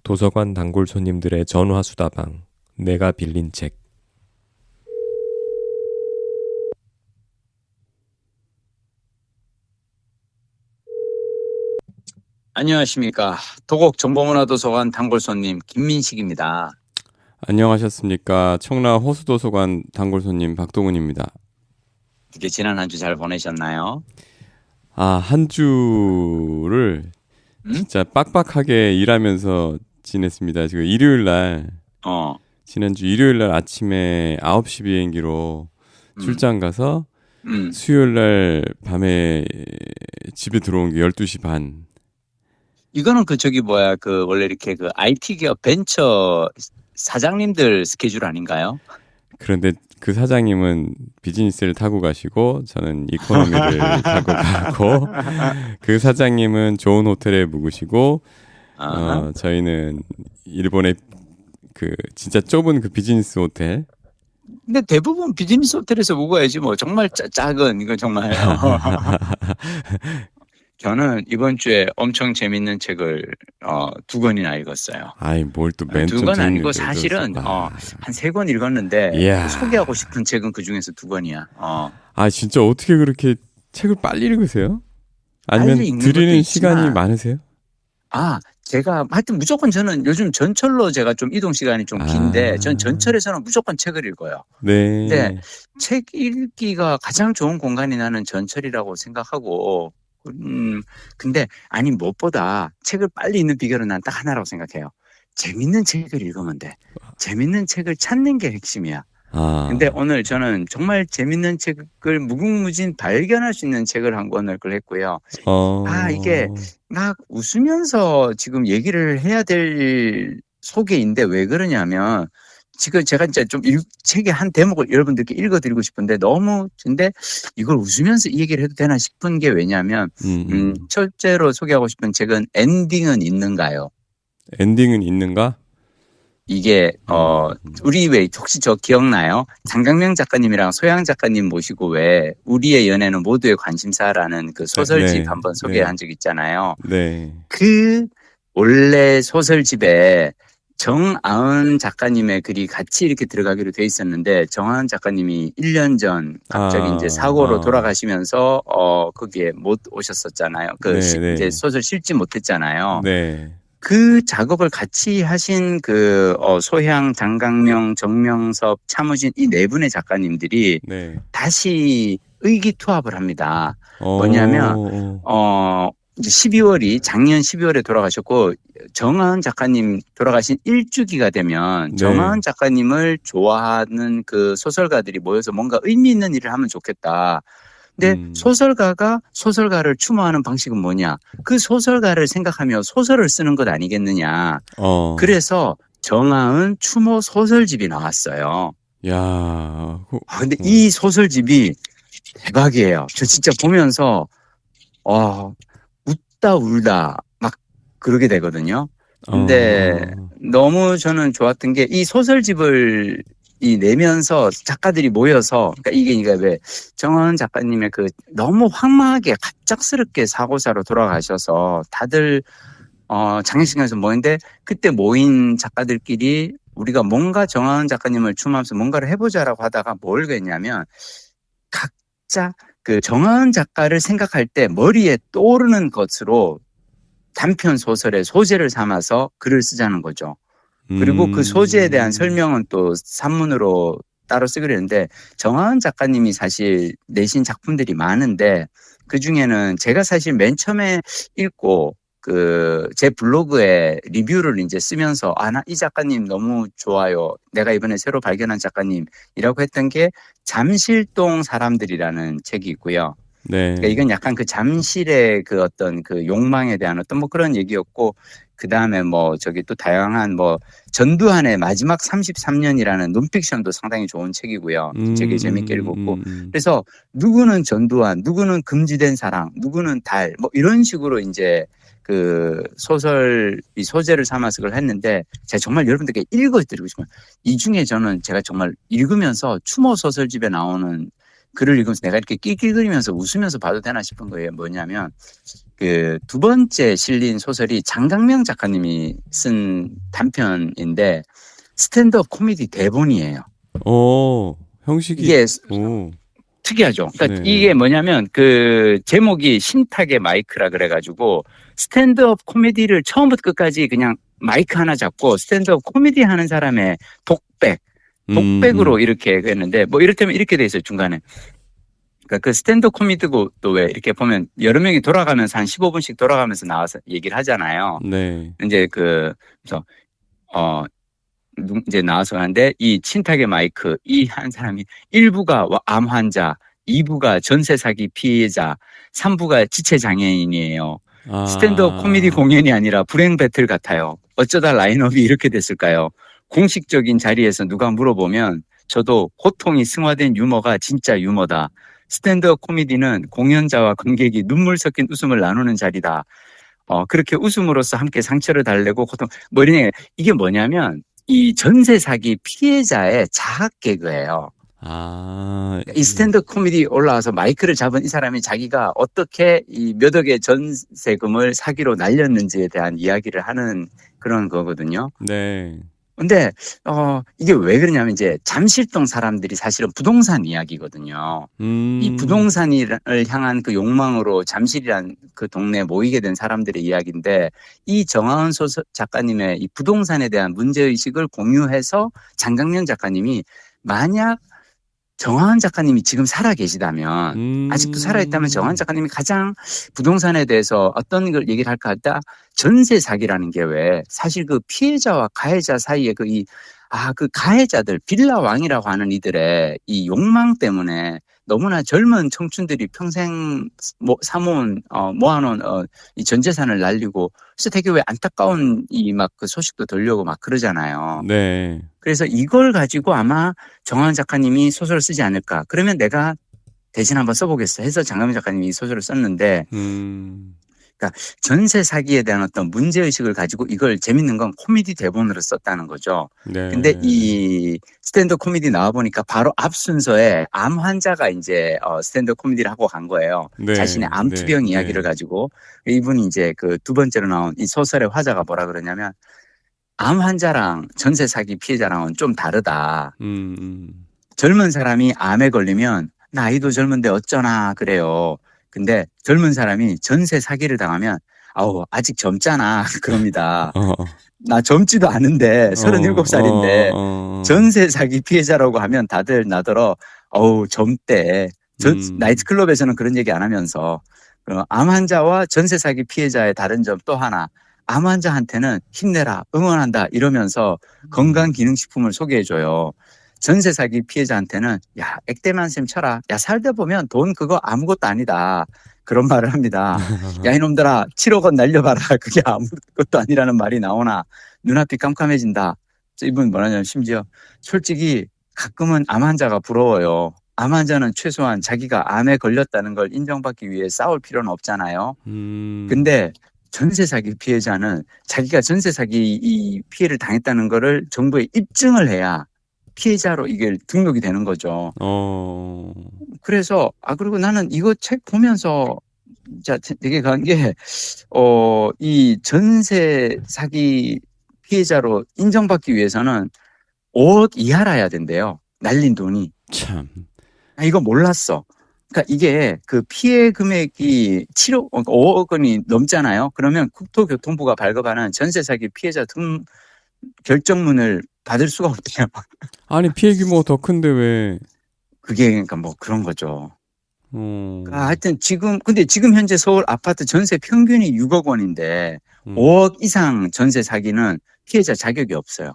도서관 단골 손님들의 전화수다방. 내가 빌린 책. 안녕하십니까. 도곡 정보문화도서관 단골 손님 김민식입니다. 안녕하셨습니까. 청라 호수도서관 단골 손님 박동훈입니다. 어떻게 지난 한 주 잘 보내셨나요? 한 주를 진짜 빡빡하게 일하면서 지냈습니다. 지금 지난주 일요일 날 아침에 9시 비행기로 출장 가서 수요일 날 밤에 집에 들어온 게 12시 반. 이거는 원래 이렇게 IT 기업 벤처 사장님들 스케줄 아닌가요? 그런데 그 사장님은 비즈니스를 타고 가시고 저는 이코노미를 타고 가고, 그 사장님은 좋은 호텔에 묵으시고 저희는 일본의 그 진짜 좁은 그 비즈니스 호텔. 근데 대부분 비즈니스 호텔에서 묵어야지 뭐 정말 작은 이거 정말. 저는 이번 주에 엄청 재밌는 책을 2권이나 읽었어요. 아이, 뭘 또 맨 처음 2권 아니고 사실은 한 3권 읽었는데 이야. 소개하고 싶은 책은 그 중에서 2권이야. 진짜 어떻게 그렇게 책을 빨리 읽으세요? 아니면 빨리 읽는 드리는 것도 시간이 있지만, 많으세요? 제가 하여튼 무조건 저는 요즘 전철로 제가 좀 이동 시간이 좀 긴데 전 전철에서는 무조건 책을 읽어요. 네. 근데 책 읽기가 가장 좋은 공간이 나는 전철이라고 생각하고, 근데 무엇보다 책을 빨리 읽는 비결은 난 딱 하나라고 생각해요. 재밌는 책을 읽으면 돼. 재밌는 책을 찾는 게 핵심이야. 근데 오늘 저는 정말 재밌는 책을 무궁무진 발견할 수 있는 책을 한 권을 했고요. 이게 막 웃으면서 지금 얘기를 해야 될 소개인데 왜 그러냐면, 지금 제가 진짜 좀 책의 한 대목을 여러분들께 읽어드리고 싶은데 근데 이걸 웃으면서 이 얘기를 해도 되나 싶은 게 왜냐면, 첫째로 소개하고 싶은 책은 엔딩은 있는가요? 엔딩은 있는가? 이게 우리 왜 혹시 저 기억나요? 장강명 작가님이랑 소양 작가님 모시고 왜 우리의 연애는 모두의 관심사라는 그 소설집 네, 한번 소개한 적 있잖아요. 네. 그 원래 소설집에 정아은 작가님의 글이 같이 이렇게 들어가기로 돼 있었는데, 정아은 작가님이 1년 전 갑자기 이제 사고로 돌아가시면서 거기에 못 오셨었잖아요. 이제 소설 실지 못했잖아요. 네. 그 작업을 같이 하신 소향, 장강명, 정명섭, 차무진 이 4분의 작가님들이 다시 의기투합을 합니다. 뭐냐면 이제 작년 12월에 돌아가셨고, 정아은 작가님 돌아가신 1주기가 되면 정아은 작가님을 좋아하는 그 소설가들이 모여서 뭔가 의미 있는 일을 하면 좋겠다. 근데 소설가가 소설가를 추모하는 방식은 뭐냐? 그 소설가를 생각하며 소설을 쓰는 것 아니겠느냐. 그래서 정아은 추모 소설집이 나왔어요. 근데 이 소설집이 대박이에요. 저 진짜 보면서 웃다 울다 막 그러게 되거든요. 근데 너무 저는 좋았던 게, 이 소설집을 내면서 작가들이 모여서, 그러니까 이게 왜 정원 작가님의 너무 황망하게 갑작스럽게 사고사로 돌아가셔서 다들 장례식장에서 모였는데, 그때 모인 작가들끼리 우리가 뭔가 정원 작가님을 추모하면서 뭔가를 해보자라고 하다가 뭘 했냐면, 각자 그 정원 작가를 생각할 때 머리에 떠오르는 것으로 단편 소설의 소재를 삼아서 글을 쓰자는 거죠. 그리고 그 소재에 대한 설명은 또 산문으로 따로 쓰기로 했는데, 정하은 작가님이 사실 내신 작품들이 많은데, 그 중에는 제가 사실 맨 처음에 읽고 제 블로그에 리뷰를 이제 쓰면서 나 이 작가님 너무 좋아요. 내가 이번에 새로 발견한 작가님이라고 했던 게 잠실동 사람들이라는 책이 있고요. 그러니까 이건 약간 그 잠실의 어떤 욕망에 대한 어떤 그런 얘기였고, 그 다음에 또 다양한 전두환의 마지막 33년이라는 논픽션도 상당히 좋은 책이고요. 되게 재밌게 읽었고. 그래서 누구는 전두환, 누구는 금지된 사랑, 누구는 달, 이런 식으로 이제 이 소재를 삼아서 그걸 했는데, 제가 정말 여러분들께 읽어드리고 싶어요. 이 중에 제가 정말 읽으면서 추모 소설집에 나오는 글을 읽으면서 내가 이렇게 낄낄거리면서 웃으면서 봐도 되나 싶은 거예요. 뭐냐면 그 두 번째 실린 소설이 장강명 작가님이 쓴 단편인데 스탠드업 코미디 대본이에요. 형식이 이게 오, 특이하죠. 그러니까 네. 이게 뭐냐면 그 제목이 신탁의 마이크라 그래가지고 스탠드업 코미디를 처음부터 끝까지 그냥 마이크 하나 잡고 스탠드업 코미디 하는 사람의 독백으로 이렇게 했는데 뭐 이를테면 이렇게 돼 있어요 중간에. 그러니까 그 스탠드업 코미디고 또 왜 이렇게 보면 여러 명이 돌아가면서 한 15분씩 돌아가면서 나와서 얘기를 하잖아요. 네. 이제 그래서 이제 나와서 하는데 이 친탁의 마이크 이 한 사람이 1부가 암 환자, 2부가 전세 사기 피해자, 3부가 지체 장애인이에요. 스탠드업 코미디 공연이 아니라 불행 배틀 같아요. 어쩌다 라인업이 이렇게 됐을까요? 공식적인 자리에서 누가 물어보면 저도 고통이 승화된 유머가 진짜 유머다. 스탠드업 코미디는 공연자와 관객이 눈물 섞인 웃음을 나누는 자리다. 그렇게 웃음으로써 함께 상처를 달래고 고통 뭐 이런 얘기. 이게 뭐냐면 이 전세 사기 피해자의 자학 개그예요. 이 스탠드업 코미디 올라와서 마이크를 잡은 이 사람이 자기가 어떻게 이 몇 억의 전세금을 사기로 날렸는지에 대한 이야기를 하는 그런 거거든요. 네. 근데 이게 왜 그러냐면 이제 잠실동 사람들이 사실은 부동산 이야기거든요. 이 부동산을 향한 그 욕망으로 잠실이란 그 동네에 모이게 된 사람들의 이야기인데 이 정하은 작가님의 이 부동산에 대한 문제의식을 공유해서 장강명 작가님이 만약 정하은 작가님이 지금 살아 계시다면 아직도 살아있다면 정하은 작가님이 가장 부동산에 대해서 어떤 걸 얘기를 할까 하다 전세 사기라는 게 왜 사실 그 피해자와 가해자 사이에 그 가해자들 빌라 왕이라고 하는 이들의 이 욕망 때문에 너무나 젊은 청춘들이 평생 사모은 모아놓은 이 전 재산을 날리고 그래서 되게 왜 안타까운 이 막 그 소식도 들려고 막 그러잖아요. 네. 그래서 이걸 가지고 아마 정하은 작가님이 소설을 쓰지 않을까. 그러면 내가 대신 한번 써보겠어 해서 장강명 작가님이 이 소설을 썼는데 그러니까 전세 사기에 대한 어떤 문제의식을 가지고 이걸 재밌는 건 코미디 대본으로 썼다는 거죠. 네. 근데 이 스탠드업 코미디 나와보니까 바로 앞 순서에 암 환자가 이제 스탠드업 코미디를 하고 간 거예요. 네. 자신의 암투병 네. 이야기를 가지고 이분이 이제 그 두 번째로 나온 이 소설의 화자가 뭐라 그러냐면 암 환자랑 전세 사기 피해자랑은 좀 다르다. 젊은 사람이 암에 걸리면 나이도 젊은데 어쩌나 그래요. 근데 젊은 사람이 전세 사기를 당하면 아직 젊잖아 그럽니다. 나 젊지도 않은데 37살인데 전세 사기 피해자라고 하면 다들 나더러 젊대. 나이트클럽에서는 그런 얘기 안 하면서 암 환자와 전세 사기 피해자의 다른 점 또 하나. 암 환자한테는 힘내라, 응원한다 이러면서 건강기능식품을 소개해줘요. 전세 사기 피해자한테는 야 액땜한셈 쳐라. 야 살다 보면 돈 그거 아무것도 아니다. 그런 말을 합니다. 야 이놈들아 7억 원 날려봐라. 그게 아무것도 아니라는 말이 나오나 눈앞이 깜깜해진다. 이분 뭐라냐면 심지어 솔직히 가끔은 암 환자가 부러워요. 암 환자는 최소한 자기가 암에 걸렸다는 걸 인정받기 위해 싸울 필요는 없잖아요. 근데 전세 사기 피해자는 자기가 전세 사기 이 피해를 당했다는 거를 정부에 입증을 해야 피해자로 이게 등록이 되는 거죠. 그래서 그리고 나는 이거 책 보면서 되게 간 게 이 전세 사기 피해자로 인정받기 위해서는 5억 이하라야 된대요. 날린 돈이. 참. 이거 몰랐어. 그러니까 이게 그 피해 금액이 5억 원이 넘잖아요. 그러면 국토교통부가 발급하는 전세 사기 피해자 등 결정문을 받을 수가 없대요. 아니 피해 규모가 더 큰데 왜? 그게 그러니까 뭐 그런 거죠. 그러니까 하여튼 근데 지금 현재 서울 아파트 전세 평균이 6억 원인데 5억 이상 전세 사기는 피해자 자격이 없어요.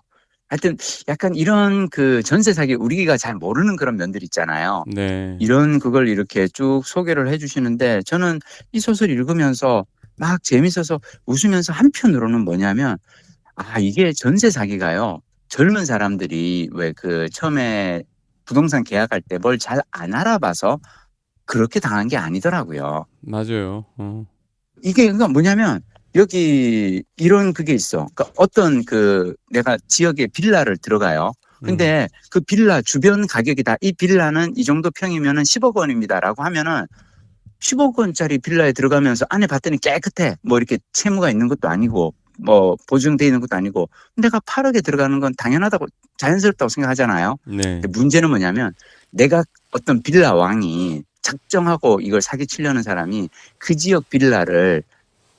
하여튼 약간 이런 그 전세 사기 우리가 잘 모르는 그런 면들 있잖아요. 네. 이런 그걸 이렇게 쭉 소개를 해주시는데 저는 이 소설 읽으면서 막 재밌어서 웃으면서 한편으로는 뭐냐면 이게 전세 사기가요. 젊은 사람들이 왜 그 처음에 부동산 계약할 때 뭘 잘 안 알아봐서 그렇게 당한 게 아니더라고요. 맞아요. 이게 그러니까 뭐냐면 여기 이런 그게 있어. 그러니까 어떤 내가 지역에 빌라를 들어가요. 근데 그 빌라 주변 가격이다. 이 빌라는 이 정도 평이면은 10억 원입니다라고 하면은 10억 원짜리 빌라에 들어가면서 안에 봤더니 깨끗해. 뭐 이렇게 채무가 있는 것도 아니고 뭐 보증돼 있는 것도 아니고 내가 8억에 들어가는 건 당연하다고 자연스럽다고 생각하잖아요. 네. 근데 문제는 뭐냐면 내가 어떤 빌라 왕이 작정하고 이걸 사기치려는 사람이 그 지역 빌라를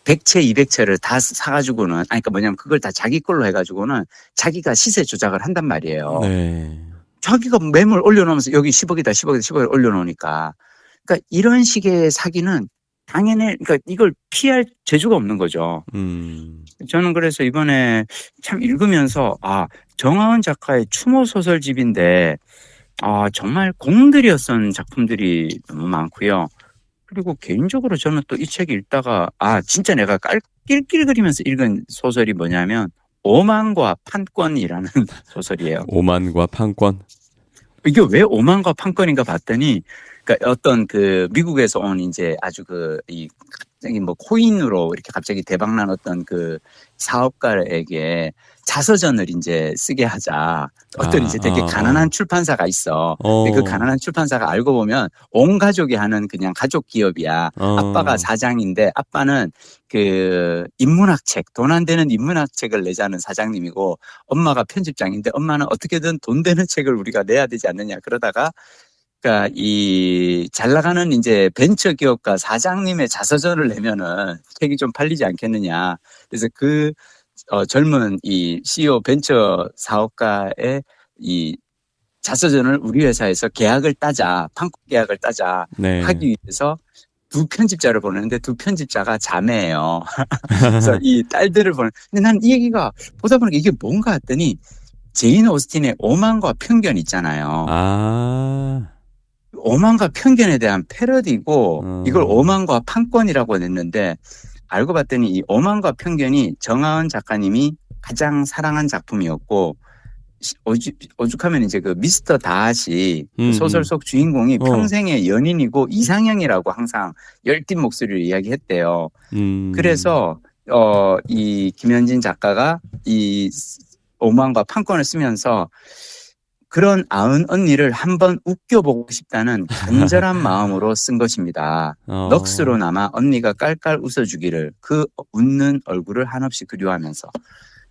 100채, 200채를 다 사가지고는, 아니, 그러니까 뭐냐면 그걸 다 자기 걸로 해가지고는 자기가 시세 조작을 한단 말이에요. 네. 자기가 매물 올려놓으면서 여기 10억이다, 10억이다, 10억을 올려놓으니까. 그러니까 이런 식의 사기는 당연히, 그러니까 이걸 피할 재주가 없는 거죠. 저는 그래서 이번에 참 읽으면서, 정하은 작가의 추모 소설집인데, 정말 공들여 쓴 작품들이 너무 많고요. 그리고 개인적으로 저는 또 이 책 읽다가 진짜 내가 낄낄거리면서 읽은 소설이 뭐냐면 오만과 판권이라는 소설이에요. 오만과 판권. 이게 왜 오만과 판권인가 봤더니 그러니까 어떤 그 미국에서 온 이제 아주 갑자기 뭐 코인으로 이렇게 갑자기 대박난 어떤 그 사업가에게 자서전을 이제 쓰게 하자. 어떤 이제 되게 가난한 출판사가 있어. 근데 그 가난한 출판사가 알고 보면 온 가족이 하는 그냥 가족 기업이야. 아빠가 사장인데 아빠는 그 인문학 책, 돈 안 되는 인문학 책을 내자는 사장님이고 엄마가 편집장인데 엄마는 어떻게든 돈 되는 책을 우리가 내야 되지 않느냐. 그러다가 그러니까 이 잘 나가는 이제 벤처 기업가 사장님의 자서전을 내면은 책이 좀 팔리지 않겠느냐. 그래서 그 젊은 이 CEO 벤처 사업가의 이 자서전을 우리 회사에서 계약을 따자, 판권 계약을 따자 네. 하기 위해서 두 편집자를 보내는데 두 편집자가 자매예요. 그래서 이 딸들을 근데 난 이 얘기가 보다 보니까 이게 뭔가 했더니 제인 오스틴의 오만과 편견 있잖아요. 오만과 편견에 대한 패러디고 이걸 오만과 판권이라고 냈는데 알고 봤더니 이 오만과 편견이 정하은 작가님이 가장 사랑한 작품이었고 오죽하면 이제 그 미스터 다시 그 소설 속 주인공이 평생의 연인이고 이상형이라고 항상 열띤 목소리를 이야기했대요. 그래서 이 김현진 작가가 이 오만과 판권을 쓰면서 그런 아은 언니를 한번 웃겨보고 싶다는 간절한 마음으로 쓴 것입니다. 넋으로나마 언니가 깔깔 웃어주기를 그 웃는 얼굴을 한없이 그리워하면서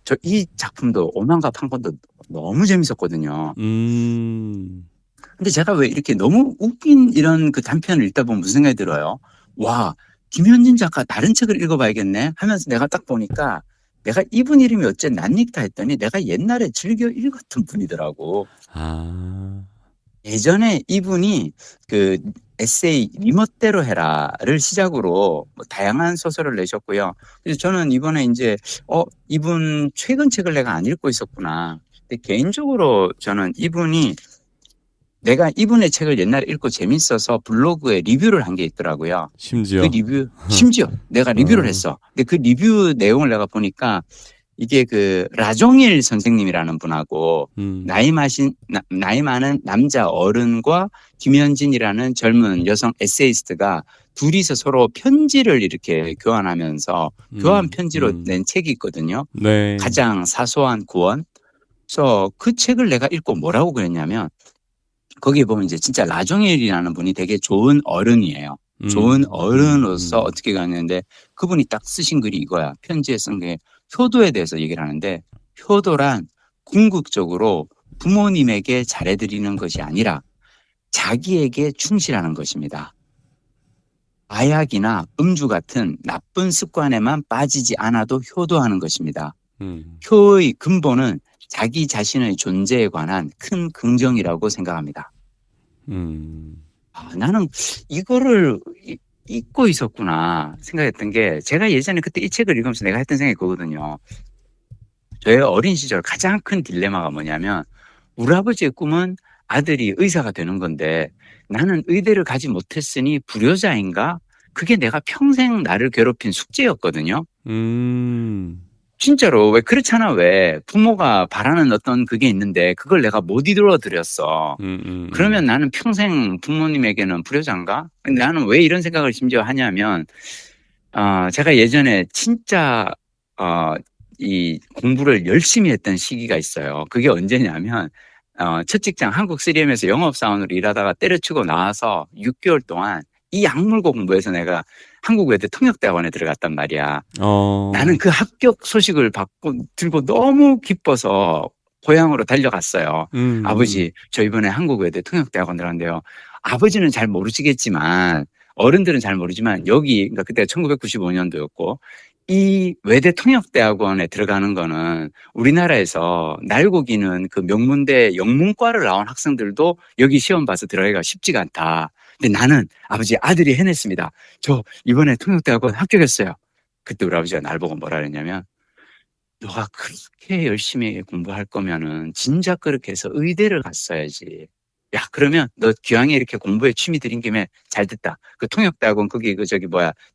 저 이 작품도 오만과 판권도 너무 재밌었거든요. 근데 제가 왜 이렇게 너무 웃긴 이런 그 단편을 읽다 보면 무슨 생각이 들어요? 와, 김현진 작가 다른 책을 읽어봐야겠네 하면서 내가 딱 보니까 내가 이분 이름이 어째 낯익다 했더니 내가 옛날에 즐겨 읽었던 분이더라고. 예전에 이분이 그 에세이 네 멋대로 해라를 시작으로 뭐 다양한 소설을 내셨고요. 그래서 저는 이번에 이제 이분 최근 책을 내가 안 읽고 있었구나. 근데 개인적으로 저는 내가 이분의 책을 옛날에 읽고 재밌어서 블로그에 리뷰를 한 게 있더라고요. 심지어 내가 리뷰를 했어. 근데 그 리뷰 내용을 내가 보니까 이게 그 라종일 선생님이라는 분하고 나이 많은 남자 어른과 김현진이라는 젊은 여성 에세이스트가 둘이서 서로 편지를 이렇게 교환하면서 교환 편지로 낸 책이 있거든요. 네. 가장 사소한 구원. 그래서 그 책을 내가 읽고 뭐라고 그랬냐면 거기에 보면 이제 진짜 라종일이라는 분이 되게 좋은 어른이에요. 좋은 어른으로서 어떻게 가는데 그분이 딱 쓰신 글이 이거야. 편지에 쓴 게 효도에 대해서 얘기를 하는데 효도란 궁극적으로 부모님에게 잘해드리는 것이 아니라 자기에게 충실하는 것입니다. 마약이나 음주 같은 나쁜 습관에만 빠지지 않아도 효도하는 것입니다. 효의 근본은 자기 자신의 존재에 관한 큰 긍정이라고 생각합니다. 나는 이거를 잊고 있었구나 생각했던 게 제가 예전에 그때 이 책을 읽으면서 내가 했던 생각이 그거거든요. 저의 어린 시절 가장 큰 딜레마가 뭐냐면 우리 아버지의 꿈은 아들이 의사가 되는 건데 나는 의대를 가지 못했으니 불효자인가? 그게 내가 평생 나를 괴롭힌 숙제였거든요. 진짜로 왜 그렇잖아. 왜 부모가 바라는 어떤 그게 있는데 그걸 내가 못 이루어 드렸어. 그러면 나는 평생 부모님에게는 불효자인가? 근데 나는 왜 이런 생각을 심지어 하냐면 제가 예전에 진짜 이 공부를 열심히 했던 시기가 있어요. 그게 언제냐면 첫 직장 한국 3M에서 영업사원으로 일하다가 때려치고 나와서 6개월 동안 이 약물고 공부해서 내가 한국 외대 통역대학원에 들어갔단 말이야. 나는 그 합격 소식을 들고 너무 기뻐서 고향으로 달려갔어요. 아버지, 저 이번에 한국 외대 통역대학원 들어간대요. 아버지는 잘 모르시겠지만, 어른들은 잘 모르지만, 그러니까 그때가 1995년도였고, 이 외대 통역대학원에 들어가는 거는 우리나라에서 날고 기는 그 명문대 영문과를 나온 학생들도 여기 시험 봐서 들어가기가 쉽지가 않다. 근데 나는 아버지 아들이 해냈습니다. 저 이번에 통역대학원 합격했어요. 그때 우리 아버지가 날 보고 뭐라 그랬냐면, 너가 그렇게 열심히 공부할 거면은 진작 그렇게 해서 의대를 갔어야지. 야, 그러면 너 기왕에 이렇게 공부에 취미 들인 김에 잘 됐다. 그 통역대학원 거기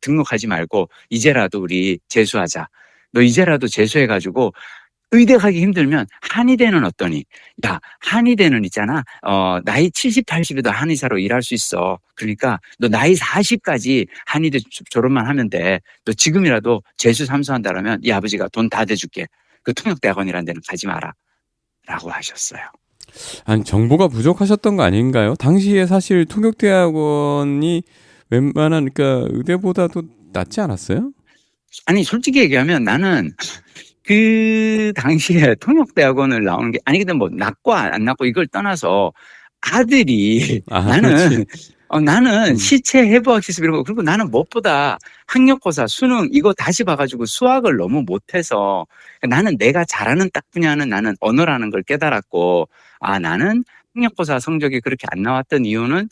등록하지 말고 이제라도 우리 재수하자. 너 이제라도 재수해가지고 의대 가기 힘들면 한의대는 어떠니? 야, 한의대는 있잖아. 나이 70, 80에도 한의사로 일할 수 있어. 그러니까 너 나이 40까지 한의대 졸업만 하면 돼. 너 지금이라도 재수 삼수한다라면 이 아버지가 돈 다 대줄게. 그 통역대학원이라는 데는 가지 마라. 라고 하셨어요. 아니, 정보가 부족하셨던 거 아닌가요? 당시에 사실 통역대학원이 웬만한, 그러니까 의대보다도 낫지 않았어요? 아니, 솔직히 얘기하면 나는 그 당시에 통역대학원을 나오는 게, 아니, 근데 뭐, 낫고 안 낫고 이걸 떠나서 아들이, 나는 시체 해부학 실습 이런 거, 그리고 나는 무엇보다 학력고사, 수능 이거 다시 봐가지고 수학을 너무 못해서 나는 내가 잘하는 딱 분야는 나는 언어라는 걸 깨달았고, 나는 학력고사 성적이 그렇게 안 나왔던 이유는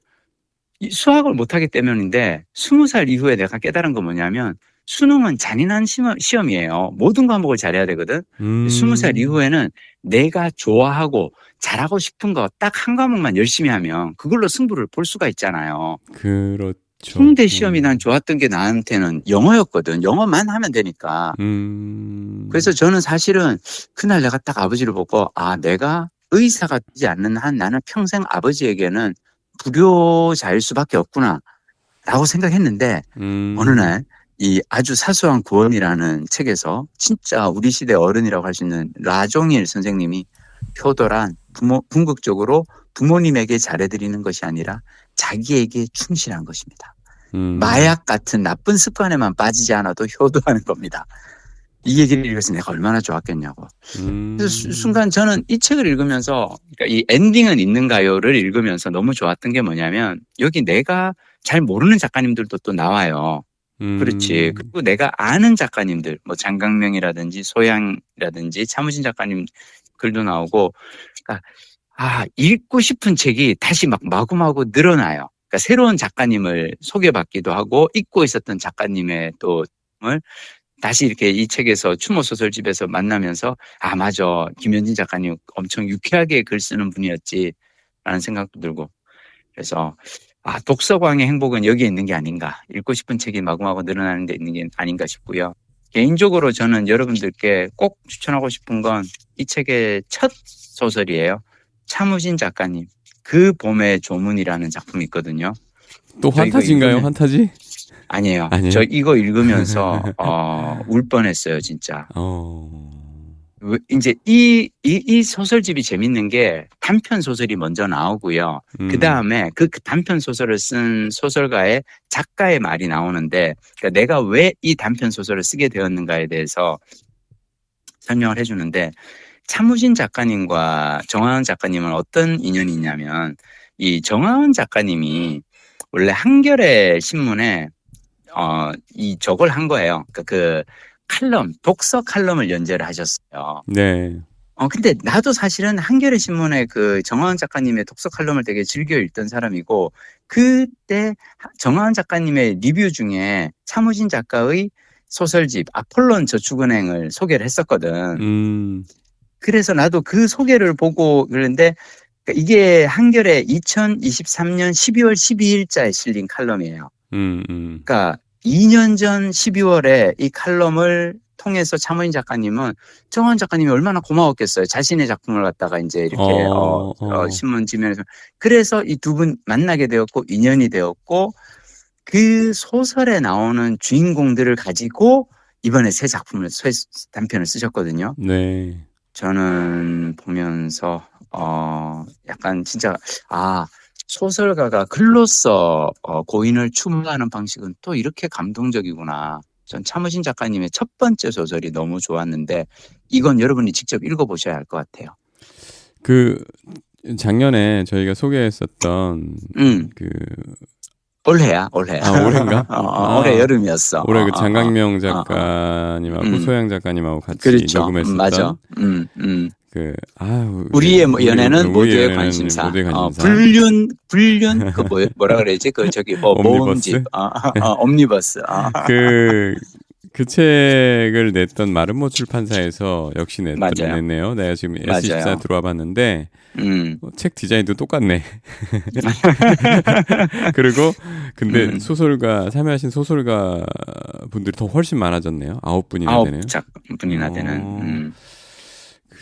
수학을 못하기 때문인데 20살 이후에 내가 깨달은 건 뭐냐면 수능은 잔인한 시험이에요. 모든 과목을 잘해야 되거든. 20살 이후에는 내가 좋아하고 잘하고 싶은 거 딱 한 과목만 열심히 하면 그걸로 승부를 볼 수가 있잖아요. 그렇죠. 홍대 시험이 난 좋았던 게 나한테는 영어였거든. 영어만 하면 되니까. 그래서 저는 사실은 그날 내가 딱 아버지를 보고 내가 의사가 되지 않는 한 나는 평생 아버지에게는 불효자일 수밖에 없구나 라고 생각했는데 어느 날 이 아주 사소한 구원이라는 책에서 진짜 우리 시대 어른이라고 할 수 있는 라종일 선생님이 표도란 궁극적으로 부모님에게 잘해드리는 것이 아니라 자기에게 충실한 것입니다. 마약 같은 나쁜 습관에만 빠지지 않아도 효도하는 겁니다. 이 얘기를 읽어서 내가 얼마나 좋았겠냐고. 그래서 순간 저는 이 책을 읽으면서, 그러니까 이 엔딩은 있는가요를 읽으면서 너무 좋았던 게 뭐냐면 여기 내가 잘 모르는 작가님들도 또 나와요. 그렇지. 그리고 내가 아는 작가님들, 뭐 장강명이라든지 소양이라든지 차무진 작가님 글도 나오고, 그러니까 읽고 싶은 책이 다시 막 마구마구 늘어나요. 그러니까 새로운 작가님을 소개받기도 하고 읽고 있었던 작가님의 또 다시 이렇게 이 책에서 추모소설집에서 만나면서 맞아. 김현진 작가님 엄청 유쾌하게 글 쓰는 분이었지라는 생각도 들고 그래서 독서광의 행복은 여기에 있는 게 아닌가. 읽고 싶은 책이 마구마구 늘어나는 데 있는 게 아닌가 싶고요. 개인적으로 저는 여러분들께 꼭 추천하고 싶은 건 이 책의 첫 소설이에요. 차무진 작가님 그 봄의 조문이라는 작품이 있거든요. 또 환타지인가요? 환타지? 아니에요. 저 이거 읽으면서 울 뻔했어요, 진짜. 이제 이 소설집이 재밌는 게 단편 소설이 먼저 나오고요. 그 다음에 그 단편 소설을 쓴 소설가의 작가의 말이 나오는데, 그러니까 내가 왜 이 단편 소설을 쓰게 되었는가에 대해서 설명을 해주는데, 차무진 작가님과 정하은 작가님은 어떤 인연이 있냐면, 이 정하은 작가님이 원래 한겨레 신문에 저걸 한 거예요. 그러니까 그 칼럼, 독서 칼럼을 연재를 하셨어요. 네. 근데 나도 사실은 한겨레 신문에 그 정하은 작가님의 독서 칼럼을 되게 즐겨 읽던 사람이고, 그때 정하은 작가님의 리뷰 중에 차무진 작가의 소설집 아폴론 저축은행을 소개를 했었거든. 그래서 나도 그 소개를 보고 그랬는데, 이게 한겨레 2023년 12월 12일자에 실린 칼럼이에요. 그러니까 2년 전 12월에 이 칼럼을 통해서 차무진 작가님은 정하은 작가님이 얼마나 고마웠겠어요. 자신의 작품을 갖다가 이제 이렇게 신문 지면에서. 그래서 이 두 분 만나게 되었고 인연이 되었고 그 소설에 나오는 주인공들을 가지고 이번에 새 단편을 쓰셨거든요. 네. 저는 보면서 약간 진짜 소설가가 글로써 고인을 추모하는 방식은 또 이렇게 감동적이구나. 전 참으신 작가님의 첫 번째 소설이 너무 좋았는데 이건 여러분이 직접 읽어보셔야 할 것 같아요. 그 작년에 저희가 소개했었던 그 올해야. 올해인가? 올해 여름이었어. 올해 그 장강명 작가님하고 소양 작가님하고 같이 그렇죠. 녹음했었던. 맞아. 우리의 연애는 모두의 관심사. 불륜 뭐라 그래야지? 모음집. 옴니버스. 그 책을 냈던 마름모 출판사에서 역시 냈네요. 내가 지금 S24 들어와 봤는데 책 디자인도 똑같네. 그리고 근데 참여하신 소설가 분들이 더 훨씬 많아졌네요. 9분이나 되네요. 9분이나 되는.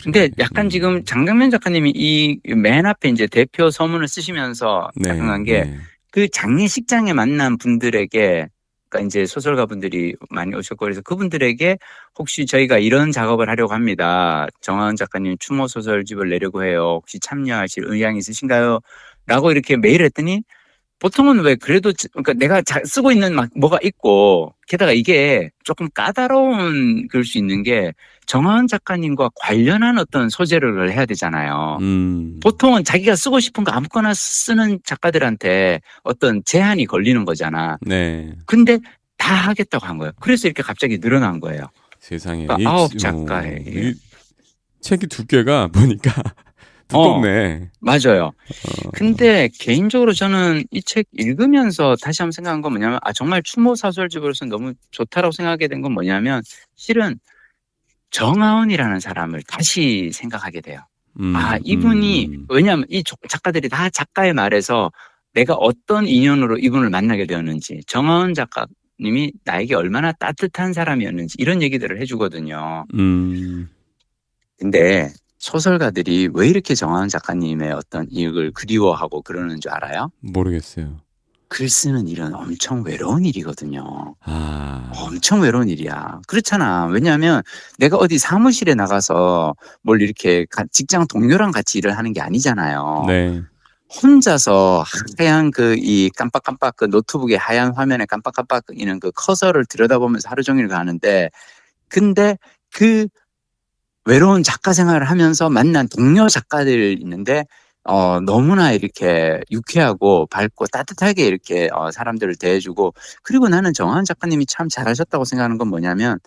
근데 약간 지금 장강면 작가님이 이 맨 앞에 이제 대표 서문을 쓰시면서 작성한 게 그 장례식장에 만난 분들에게, 그러니까 이제 소설가 분들이 많이 오셨고, 그래서 그분들에게 혹시 저희가 이런 작업을 하려고 합니다. 정하은 작가님 추모 소설집을 내려고 해요. 혹시 참여하실 의향이 있으신가요? 라고 이렇게 메일을 했더니 보통은 왜 그래도 그러니까 내가 쓰고 있는 뭐가 있고, 게다가 이게 조금 까다로운 그럴 수 있는 게 정하은 작가님과 관련한 어떤 소재를 해야 되잖아요. 보통은 자기가 쓰고 싶은 거 아무거나 쓰는 작가들한테 어떤 제한이 걸리는 거잖아. 네. 근데 다 하겠다고 한 거예요. 그래서 이렇게 갑자기 늘어난 거예요. 세상에. 그러니까 9작가의 책이 두께가 보니까 두껍네. 맞아요. 근데 개인적으로 저는 이 책 읽으면서 다시 한번 생각한 건 뭐냐면 정말 추모 소설집으로서 너무 좋다라고 생각하게 된 건 뭐냐면 실은 정하은이라는 사람을 다시 생각하게 돼요. 이분이 왜냐하면 이 작가들이 다 작가의 말에서 내가 어떤 인연으로 이분을 만나게 되었는지, 정하은 작가님이 나에게 얼마나 따뜻한 사람이었는지 이런 얘기들을 해주거든요. 근데 소설가들이 왜 이렇게 정하은 작가님의 어떤 이익을 그리워하고 그러는 줄 알아요? 모르겠어요. 글 쓰는 일은 엄청 외로운 일이거든요. 엄청 외로운 일이야. 그렇잖아. 왜냐하면 내가 어디 사무실에 나가서 뭘 이렇게 직장 동료랑 같이 일을 하는 게 아니잖아요. 네. 혼자서 하얀 이 깜빡깜빡 그 노트북의 하얀 화면에 깜빡깜빡이는 그 커서를 들여다보면서 하루 종일 가는데, 근데 그 외로운 작가 생활을 하면서 만난 동료 작가들 있는데 너무나 이렇게 유쾌하고 밝고 따뜻하게 이렇게 사람들을 대해주고, 그리고 나는 정하은 작가님이 참 잘하셨다고 생각하는 건 뭐냐면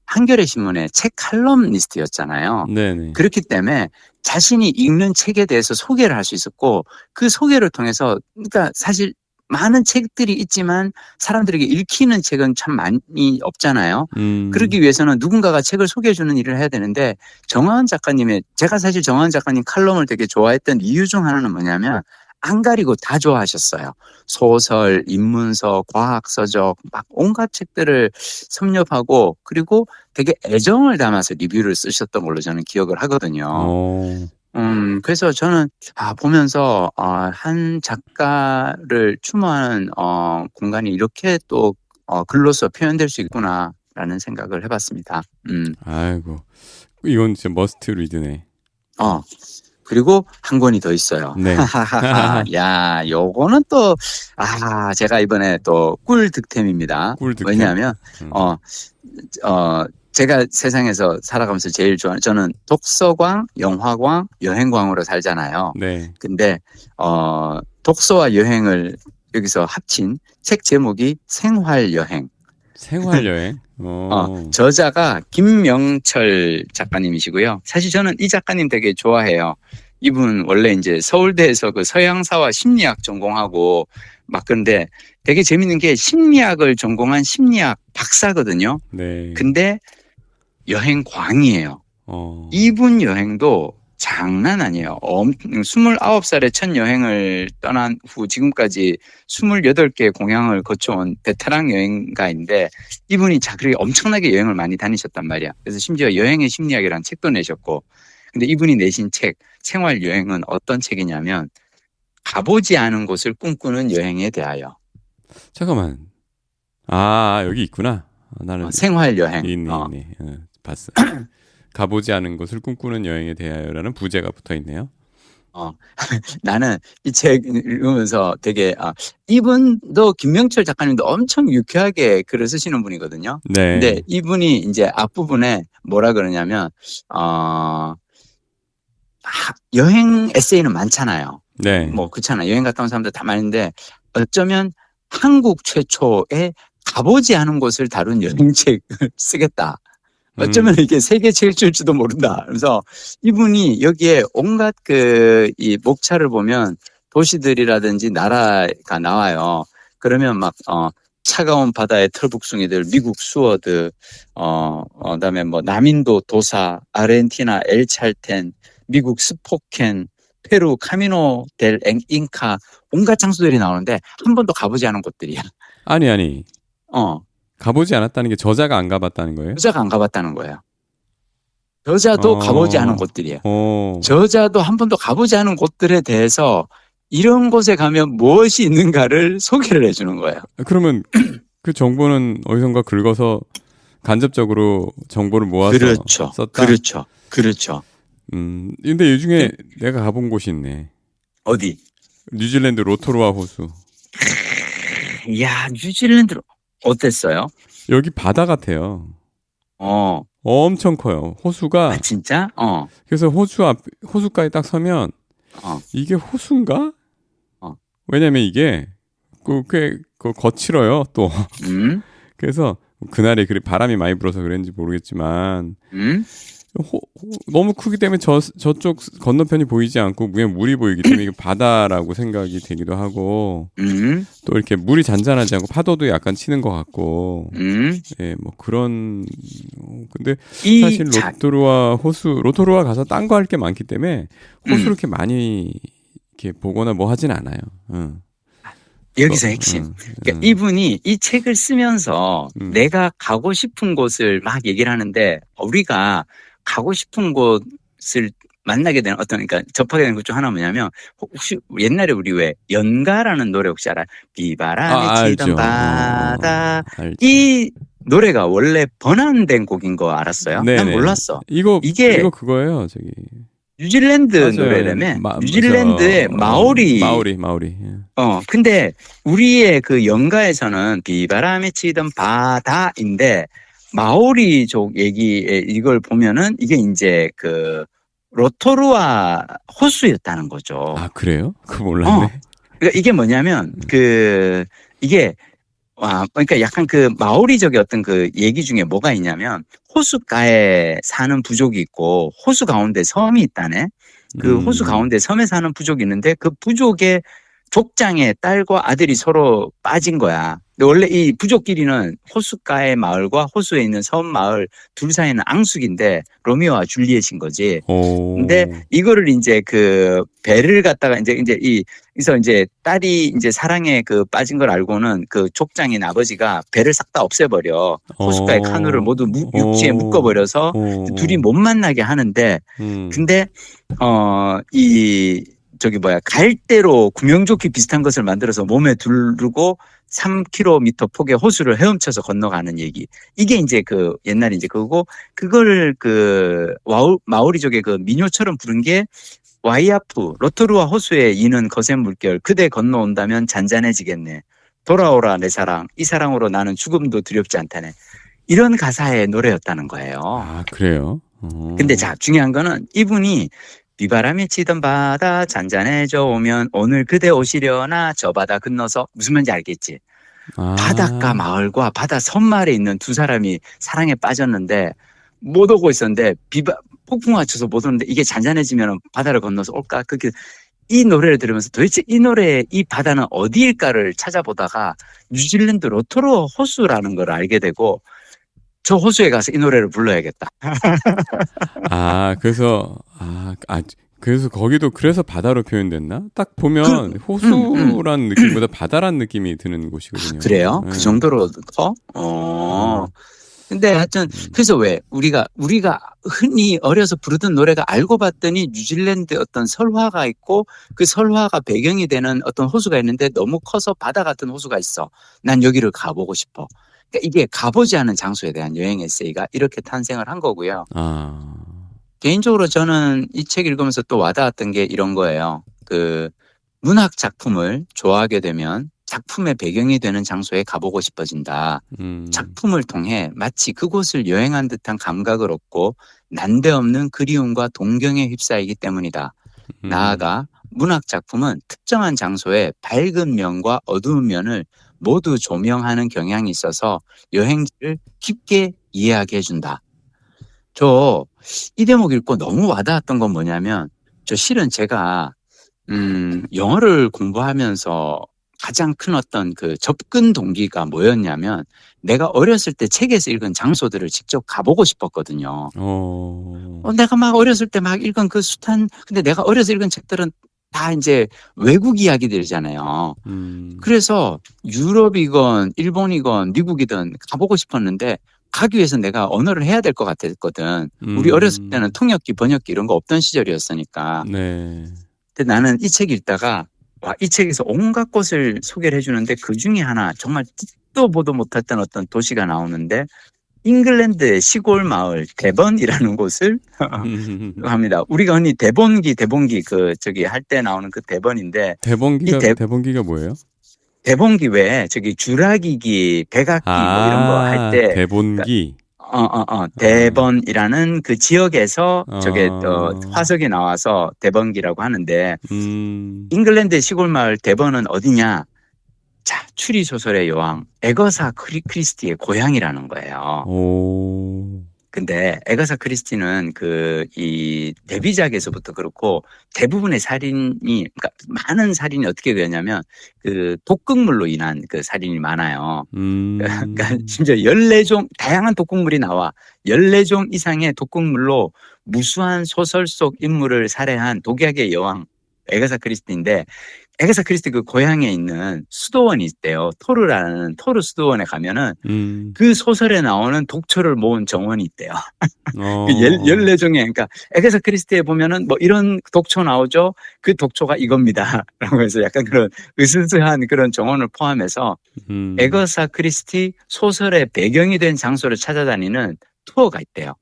한겨레 신문의 책 칼럼니스트였잖아요. 네네. 그렇기 때문에 자신이 읽는 책에 대해서 소개를 할 수 있었고, 그 소개를 통해서 그러니까 사실 많은 책들이 있지만 사람들에게 읽히는 책은 참 많이 없잖아요. 그러기 위해서는 누군가가 책을 소개해주는 일을 해야 되는데, 제가 사실 정하은 작가님 칼럼을 되게 좋아했던 이유 중 하나는 뭐냐면 안 가리고 다 좋아하셨어요. 소설, 인문서, 과학서적 막 온갖 책들을 섭렵하고, 그리고 되게 애정을 담아서 리뷰를 쓰셨던 걸로 저는 기억을 하거든요. 그래서 저는 보면서 한 작가를 추모하는 공간이 이렇게 또 글로서 표현될 수 있구나라는 생각을 해봤습니다. 아이고, 이건 진짜 머스트 리드네. 그리고 한 권이 더 있어요. 네. 야, 요거는 또 제가 이번에 또 꿀 득템입니다. 왜냐하면 제가 세상에서 살아가면서 제일 좋아하는, 저는 독서광, 영화광, 여행광으로 살잖아요. 네. 근데 독서와 여행을 여기서 합친 책 제목이 생활여행. 생활여행? 저자가 김명철 작가님이시고요. 사실 저는 이 작가님 되게 좋아해요. 이분 원래 이제 서울대에서 그 서양사와 심리학 전공하고 그런데 되게 재밌는 게 심리학을 전공한 심리학 박사거든요. 네. 근데 여행광이에요. 이분 여행도 장난 아니에요. 29살에 첫 여행을 떠난 후 지금까지 28개 공항을 거쳐온 베테랑 여행가인데, 이분이 그렇게 엄청나게 여행을 많이 다니셨단 말이야. 그래서 심지어 여행의 심리학이라는 책도 내셨고, 근데 이분이 내신 책 생활여행은 어떤 책이냐면 가보지 않은 곳을 꿈꾸는 여행에 대하여. 잠깐만. 여기 있구나. 나는 생활여행. 있네. 봤어. 가보지 않은 곳을 꿈꾸는 여행에 대하여라는 부제가 붙어 있네요. 나는 이 책 읽으면서 되게, 이분도 김명철 작가님도 엄청 유쾌하게 글을 쓰시는 분이거든요. 네. 근데 이분이 이제 앞부분에 뭐라 그러냐면, 여행 에세이는 많잖아요. 네. 뭐, 그렇잖아요. 여행 갔다 온 사람들 다 많은데, 어쩌면 한국 최초의 가보지 않은 곳을 다룬 여행책을 쓰겠다. 어쩌면 이게 세계 최일지도 모른다. 그래서 이분이 여기에 온갖 이 목차를 보면 도시들이라든지 나라가 나와요. 그러면 막, 차가운 바다의 털북숭이들, 미국 수어드, 그다음에 뭐 남인도 도사, 아르헨티나 엘찰텐, 미국 스포켄, 페루 카미노 델 잉카, 온갖 장소들이 나오는데 한 번도 가보지 않은 곳들이야. 아니. 가보지 않았다는 게 저자가 안 가봤다는 거예요? 저자가 안 가봤다는 거예요. 저자도 가보지 않은 곳들이에요. 저자도 한 번도 가보지 않은 곳들에 대해서 이런 곳에 가면 무엇이 있는가를 소개를 해주는 거예요. 그러면 그 정보는 어디선가 긁어서 간접적으로 정보를 모아서 썼다? 그렇죠. 근데 이 중에 내가 가본 곳이 있네. 어디? 뉴질랜드 로토루아 호수. 이야, 뉴질랜드 어땠어요? 여기 바다 같아요. 엄청 커요. 호수가. 진짜? 그래서 호수가에 딱 서면 이게 호수인가? 왜냐면 이게 꽤 거칠어요, 또. 그래서 그날에 바람이 많이 불어서 그랬는지 모르겠지만 너무 크기 때문에 저쪽 건너편이 보이지 않고 그냥 물이 보이기 때문에 이게 바다라고 생각이 되기도 하고 또 이렇게 물이 잔잔하지 않고 파도도 약간 치는 것 같고 예, 뭐 그런 근데 사실 로토루아 가서 딴 거 할 게 많기 때문에 호수를 이렇게 많이 이렇게 보거나 뭐 하진 않아요. 여기서 핵심. 그러니까 이분이 이 책을 쓰면서 내가 가고 싶은 곳을 막 얘기를 하는데 우리가 가고 싶은 곳을 만나게 되는 그러니까 접하게 되는 것 중 하나 뭐냐면 혹시 옛날에 우리 왜 연가라는 노래 혹시 알아요? 비바람이 치던 바다. 이 노래가 원래 번안된 곡인 거 알았어요? 네네. 난 몰랐어. 이거 그거예요, 저기. 뉴질랜드 노래라며. 뉴질랜드의 마오리. 근데 우리의 그 연가에서는 비바람이 치던 바다인데 마오리족 얘기에 이걸 보면은 이게 이제 로토루아 호수였다는 거죠. 아, 그래요? 그거 몰랐네. 그러니까 이게 뭐냐면 그러니까 약간 마오리족의 어떤 얘기 중에 뭐가 있냐면 호숫가에 사는 부족이 있고 호수 가운데 섬이 있다네. 그 호수 가운데 섬에 사는 부족이 있는데 그 부족의 족장의 딸과 아들이 서로 빠진 거야. 근데 원래 이 부족끼리는 호숫가의 마을과 호수에 있는 섬 마을 둘 사이는 앙숙인데 로미오와 줄리엣인 거지. 근데 이거를 이제 배를 갖다가 그래서 이제 딸이 이제 사랑에 빠진 걸 알고는 족장인 아버지가 배를 싹 다 없애버려. 호숫가의 카누를 모두 육지에 묶어버려서 둘이 못 만나게 하는데 근데 갈대로 구명조끼 비슷한 것을 만들어서 몸에 두르고 3km 폭의 호수를 헤엄쳐서 건너가는 얘기. 이게 이제 옛날에 이제 그거고, 그걸 마오리족의 민요처럼 부른 게 와이아프, 로토루아 호수에 이는 거센 물결, 그대 건너온다면 잔잔해지겠네. 돌아오라 내 사랑, 이 사랑으로 나는 죽음도 두렵지 않다네. 이런 가사의 노래였다는 거예요. 아, 그래요? 근데 중요한 거는 이분이 비바람이 치던 바다 잔잔해져 오면 오늘 그대 오시려나 저 바다 건너서 무슨 말인지 알겠지? 바닷가 마을과 바다 섬마을에 있는 두 사람이 사랑에 빠졌는데 못 오고 있었는데 폭풍 맞춰서 못 오는데 이게 잔잔해지면 바다를 건너서 올까? 이 노래를 들으면서 도대체 이 바다는 어디일까를 찾아보다가 뉴질랜드 로토루아 호수라는 걸 알게 되고 저 호수에 가서 이 노래를 불러야겠다. 그래서 거기도 그래서 바다로 표현됐나? 딱 보면 호수란 느낌보다 바다란 느낌이 드는 곳이거든요. 그래요? 그 정도로 커? 근데 하여튼 그래서 왜 우리가 흔히 어려서 부르던 노래가 알고 봤더니 뉴질랜드 어떤 설화가 있고 그 설화가 배경이 되는 어떤 호수가 있는데 너무 커서 바다 같은 호수가 있어. 난 여기를 가보고 싶어. 그러니까 이게 가보지 않은 장소에 대한 여행 에세이가 이렇게 탄생을 한 거고요. 개인적으로 저는 이 책 읽으면서 또 와닿았던 게 이런 거예요. 그 문학 작품을 좋아하게 되면 작품의 배경이 되는 장소에 가보고 싶어진다. 작품을 통해 마치 그곳을 여행한 듯한 감각을 얻고 난데없는 그리움과 동경에 휩싸이기 때문이다. 나아가 문학 작품은 특정한 장소의 밝은 면과 어두운 면을 모두 조명하는 경향이 있어서 여행지를 깊게 이해하게 해준다. 저 이 대목 읽고 너무 와닿았던 건 뭐냐면 저 실은 제가 영어를 공부하면서 가장 큰 어떤 그 접근 동기가 뭐였냐면 내가 어렸을 때 책에서 읽은 장소들을 직접 가보고 싶었거든요. 내가 막 어렸을 때 막 읽은 그 숱한 근데 내가 어려서 읽은 책들은 다 이제 외국 이야기들이잖아요. 그래서 유럽이건 일본이건 미국이든 가보고 싶었는데 가기 위해서 내가 언어를 해야 될 것 같았거든. 우리 어렸을 때는 통역기, 번역기 이런 거 없던 시절이었으니까. 네. 근데 나는 이 책 읽다가 와, 이 책에서 온갖 곳을 소개를 해주는데 그 중에 하나 정말 듣도 보도 못했던 어떤 도시가 나오는데 잉글랜드의 시골 마을 데번이라는 곳을 합니다. 우리가 흔히 대본기 그 저기 할 때 나오는 그 대번인데 대본기가 뭐예요? 대본기 외에 저기 주라기기, 백악기 뭐 이런 거 할 때 대본기. 대번이라는 그 지역에서 저게 화석이 나와서 대번기라고 하는데 잉글랜드의 시골 마을 대번은 어디냐? 자, 추리 소설의 여왕 에거사 크리스티의 고향이라는 거예요. 근데 에거사 크리스티는 이 데뷔작에서부터 그렇고 대부분의 살인이 그러니까 많은 살인이 어떻게 되냐면 그 독극물로 인한 그 살인이 많아요. 그러니까 심지어 14종 다양한 독극물이 나와 14종 이상의 독극물로 무수한 소설 속 인물을 살해한 독약의 여왕 에거사 크리스티인데 에거사 크리스티 그 고향에 있는 수도원이 있대요. 토르라는 토르 수도원에 가면은 그 소설에 나오는 독초를 모은 정원이 있대요. 14종의 그러니까 에거사 크리스티에 보면은 뭐 이런 독초 나오죠. 그 독초가 이겁니다. 라고 해서 약간 그런 으스스한 그런 정원을 포함해서 에거사 크리스티 소설의 배경이 된 장소를 찾아다니는 투어가 있대요.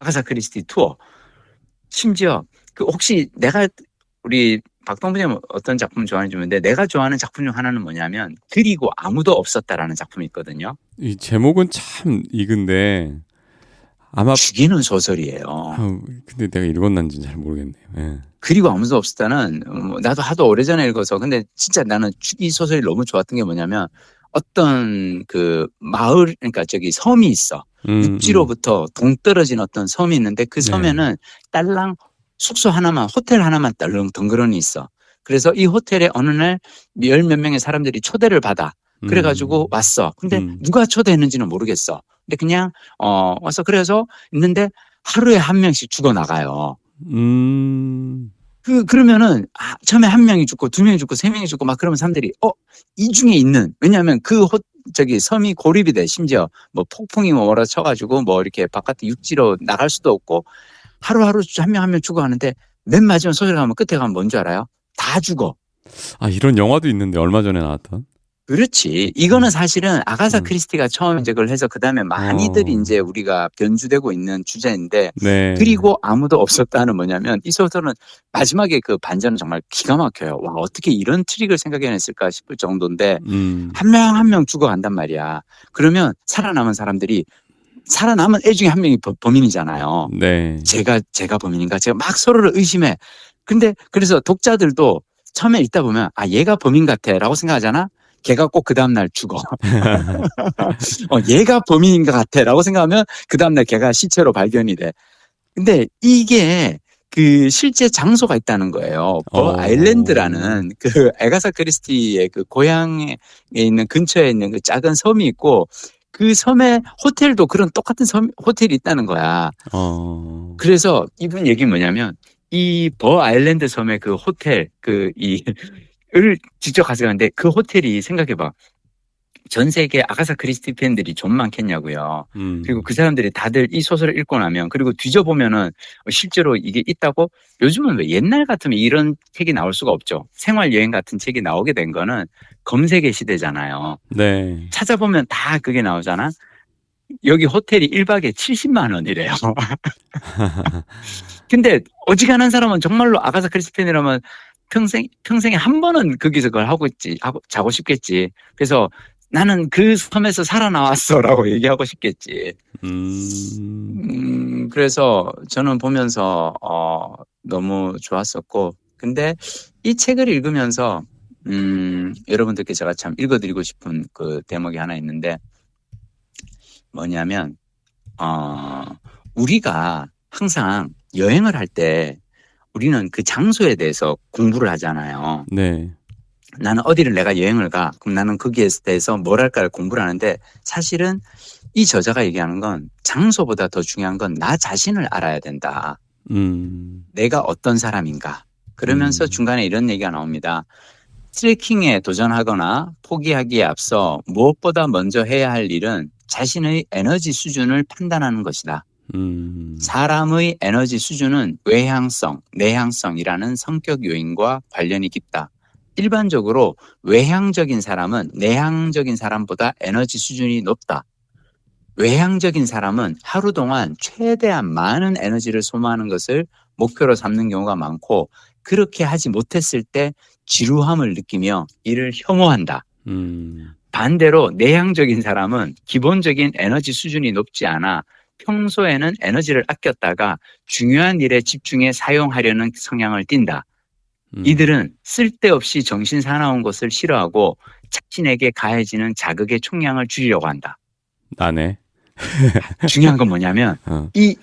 에거사 크리스티 투어. 심지어 그 혹시 우리 박동부님 어떤 작품 좋아하는지 모르는데 내가 좋아하는 작품 중 하나는 뭐냐면 그리고 아무도 없었다라는 작품이 있거든요. 이 제목은 참 익은데 아마 죽이는 소설이에요. 근데 내가 읽었는지는 잘 모르겠네요. 네. 그리고 아무도 없었다는 나도 하도 오래전에 읽어서 근데 진짜 나는 이 소설이 너무 좋았던 게 뭐냐면 어떤 그 마을 그러니까 저기 섬이 있어. 육지로부터 동떨어진 어떤 섬이 있는데 그 섬에는 딸랑 숙소 하나만 호텔 하나만 딸렁 덩그러니 있어. 그래서 이 호텔에 어느 날 열 몇 명의 사람들이 초대를 받아. 그래가지고 왔어. 근데 누가 초대했는지는 모르겠어. 근데 그냥 와서 그래서 있는데 하루에 한 명씩 죽어 나가요. 그러면은 처음에 한 명이 죽고 두 명이 죽고 세 명이 죽고 막 그러면 사람들이 이 중에 있는 왜냐하면 저기 섬이 고립이 돼. 심지어 뭐 폭풍이 뭐라 쳐가지고 뭐 이렇게 바깥에 육지로 나갈 수도 없고. 하루하루 한 명 한 명 죽어가는데 맨 마지막 소설 가면 끝에 가면 뭔 줄 알아요? 다 죽어. 이런 영화도 있는데 얼마 전에 나왔던? 그렇지. 이거는 사실은 아가사 크리스티가 처음 이제 그걸 해서 그 다음에 많이들이 이제 우리가 변주되고 있는 주제인데 그리고 아무도 없었다는 뭐냐면 이 소설은 마지막에 그 반전은 정말 기가 막혀요. 와 어떻게 이런 트릭을 생각해냈을까 싶을 정도인데 한 명 한 명 죽어간단 말이야. 그러면 살아남은 사람들이 살아남은 애 중에 한 명이 범인이잖아요. 네. 제가 범인인가? 제가 막 서로를 의심해. 근데 그래서 독자들도 처음에 읽다 보면 얘가 범인 같아 라고 생각하잖아. 걔가 꼭 그 다음날 죽어. 얘가 범인인 것 같아 라고 생각하면 그 다음날 걔가 시체로 발견이 돼. 근데 이게 그 실제 장소가 있다는 거예요. 아일랜드라는 그 에가사 크리스티의 그 고향에 있는 근처에 있는 그 작은 섬이 있고 그 섬에 호텔도 그런 똑같은 호텔이 있다는 거야. 그래서 이분 얘기 뭐냐면 이 아일랜드 섬의 그 호텔 을 직접 가서 갔는데 그 호텔이 생각해봐. 전 세계 아가사 크리스티 팬들이 좀 많겠냐고요. 그리고 그 사람들이 다들 이 소설을 읽고 나면 그리고 뒤져보면은 실제로 이게 있다고 요즘은 왜 옛날 같으면 이런 책이 나올 수가 없죠. 생활여행 같은 책이 나오게 된 거는 검색의 시대잖아요. 네. 찾아보면 다 그게 나오잖아. 여기 호텔이 1박에 70만 원이래요. 근데 어지간한 사람은 정말로 아가사 크리스티이라면 평생에 한 번은 거기서 그걸 하고 자고 싶겠지. 그래서 나는 그 섬에서 살아나왔어라고 얘기하고 싶겠지. 그래서 저는 보면서 너무 좋았었고, 근데 이 책을 읽으면서 여러분들께 제가 참 읽어드리고 싶은 그 대목이 하나 있는데, 뭐냐면 우리가 항상 여행을 할 때 우리는 그 장소에 대해서 공부를 하잖아요. 네. 나는 어디를 내가 여행을 가. 그럼 나는 거기에 대해서 뭘 할까를 공부를 하는데, 사실은 이 저자가 얘기하는 건 장소보다 더 중요한 건 나 자신을 알아야 된다. 내가 어떤 사람인가. 그러면서 중간에 이런 얘기가 나옵니다. 트레킹에 도전하거나 포기하기에 앞서 무엇보다 먼저 해야 할 일은 자신의 에너지 수준을 판단하는 것이다. 사람의 에너지 수준은 외향성, 내향성이라는 성격 요인과 관련이 깊다. 일반적으로 외향적인 사람은 내향적인 사람보다 에너지 수준이 높다. 외향적인 사람은 하루 동안 최대한 많은 에너지를 소모하는 것을 목표로 삼는 경우가 많고, 그렇게 하지 못했을 때 지루함을 느끼며 이를 혐오한다. 반대로 내향적인 사람은 기본적인 에너지 수준이 높지 않아 평소에는 에너지를 아꼈다가 중요한 일에 집중해 사용하려는 성향을 띈다. 이들은 쓸데없이 정신 사나운 것을 싫어하고 자신에게 가해지는 자극의 총량을 줄이려고 한다. 나네. 중요한 건 뭐냐면 이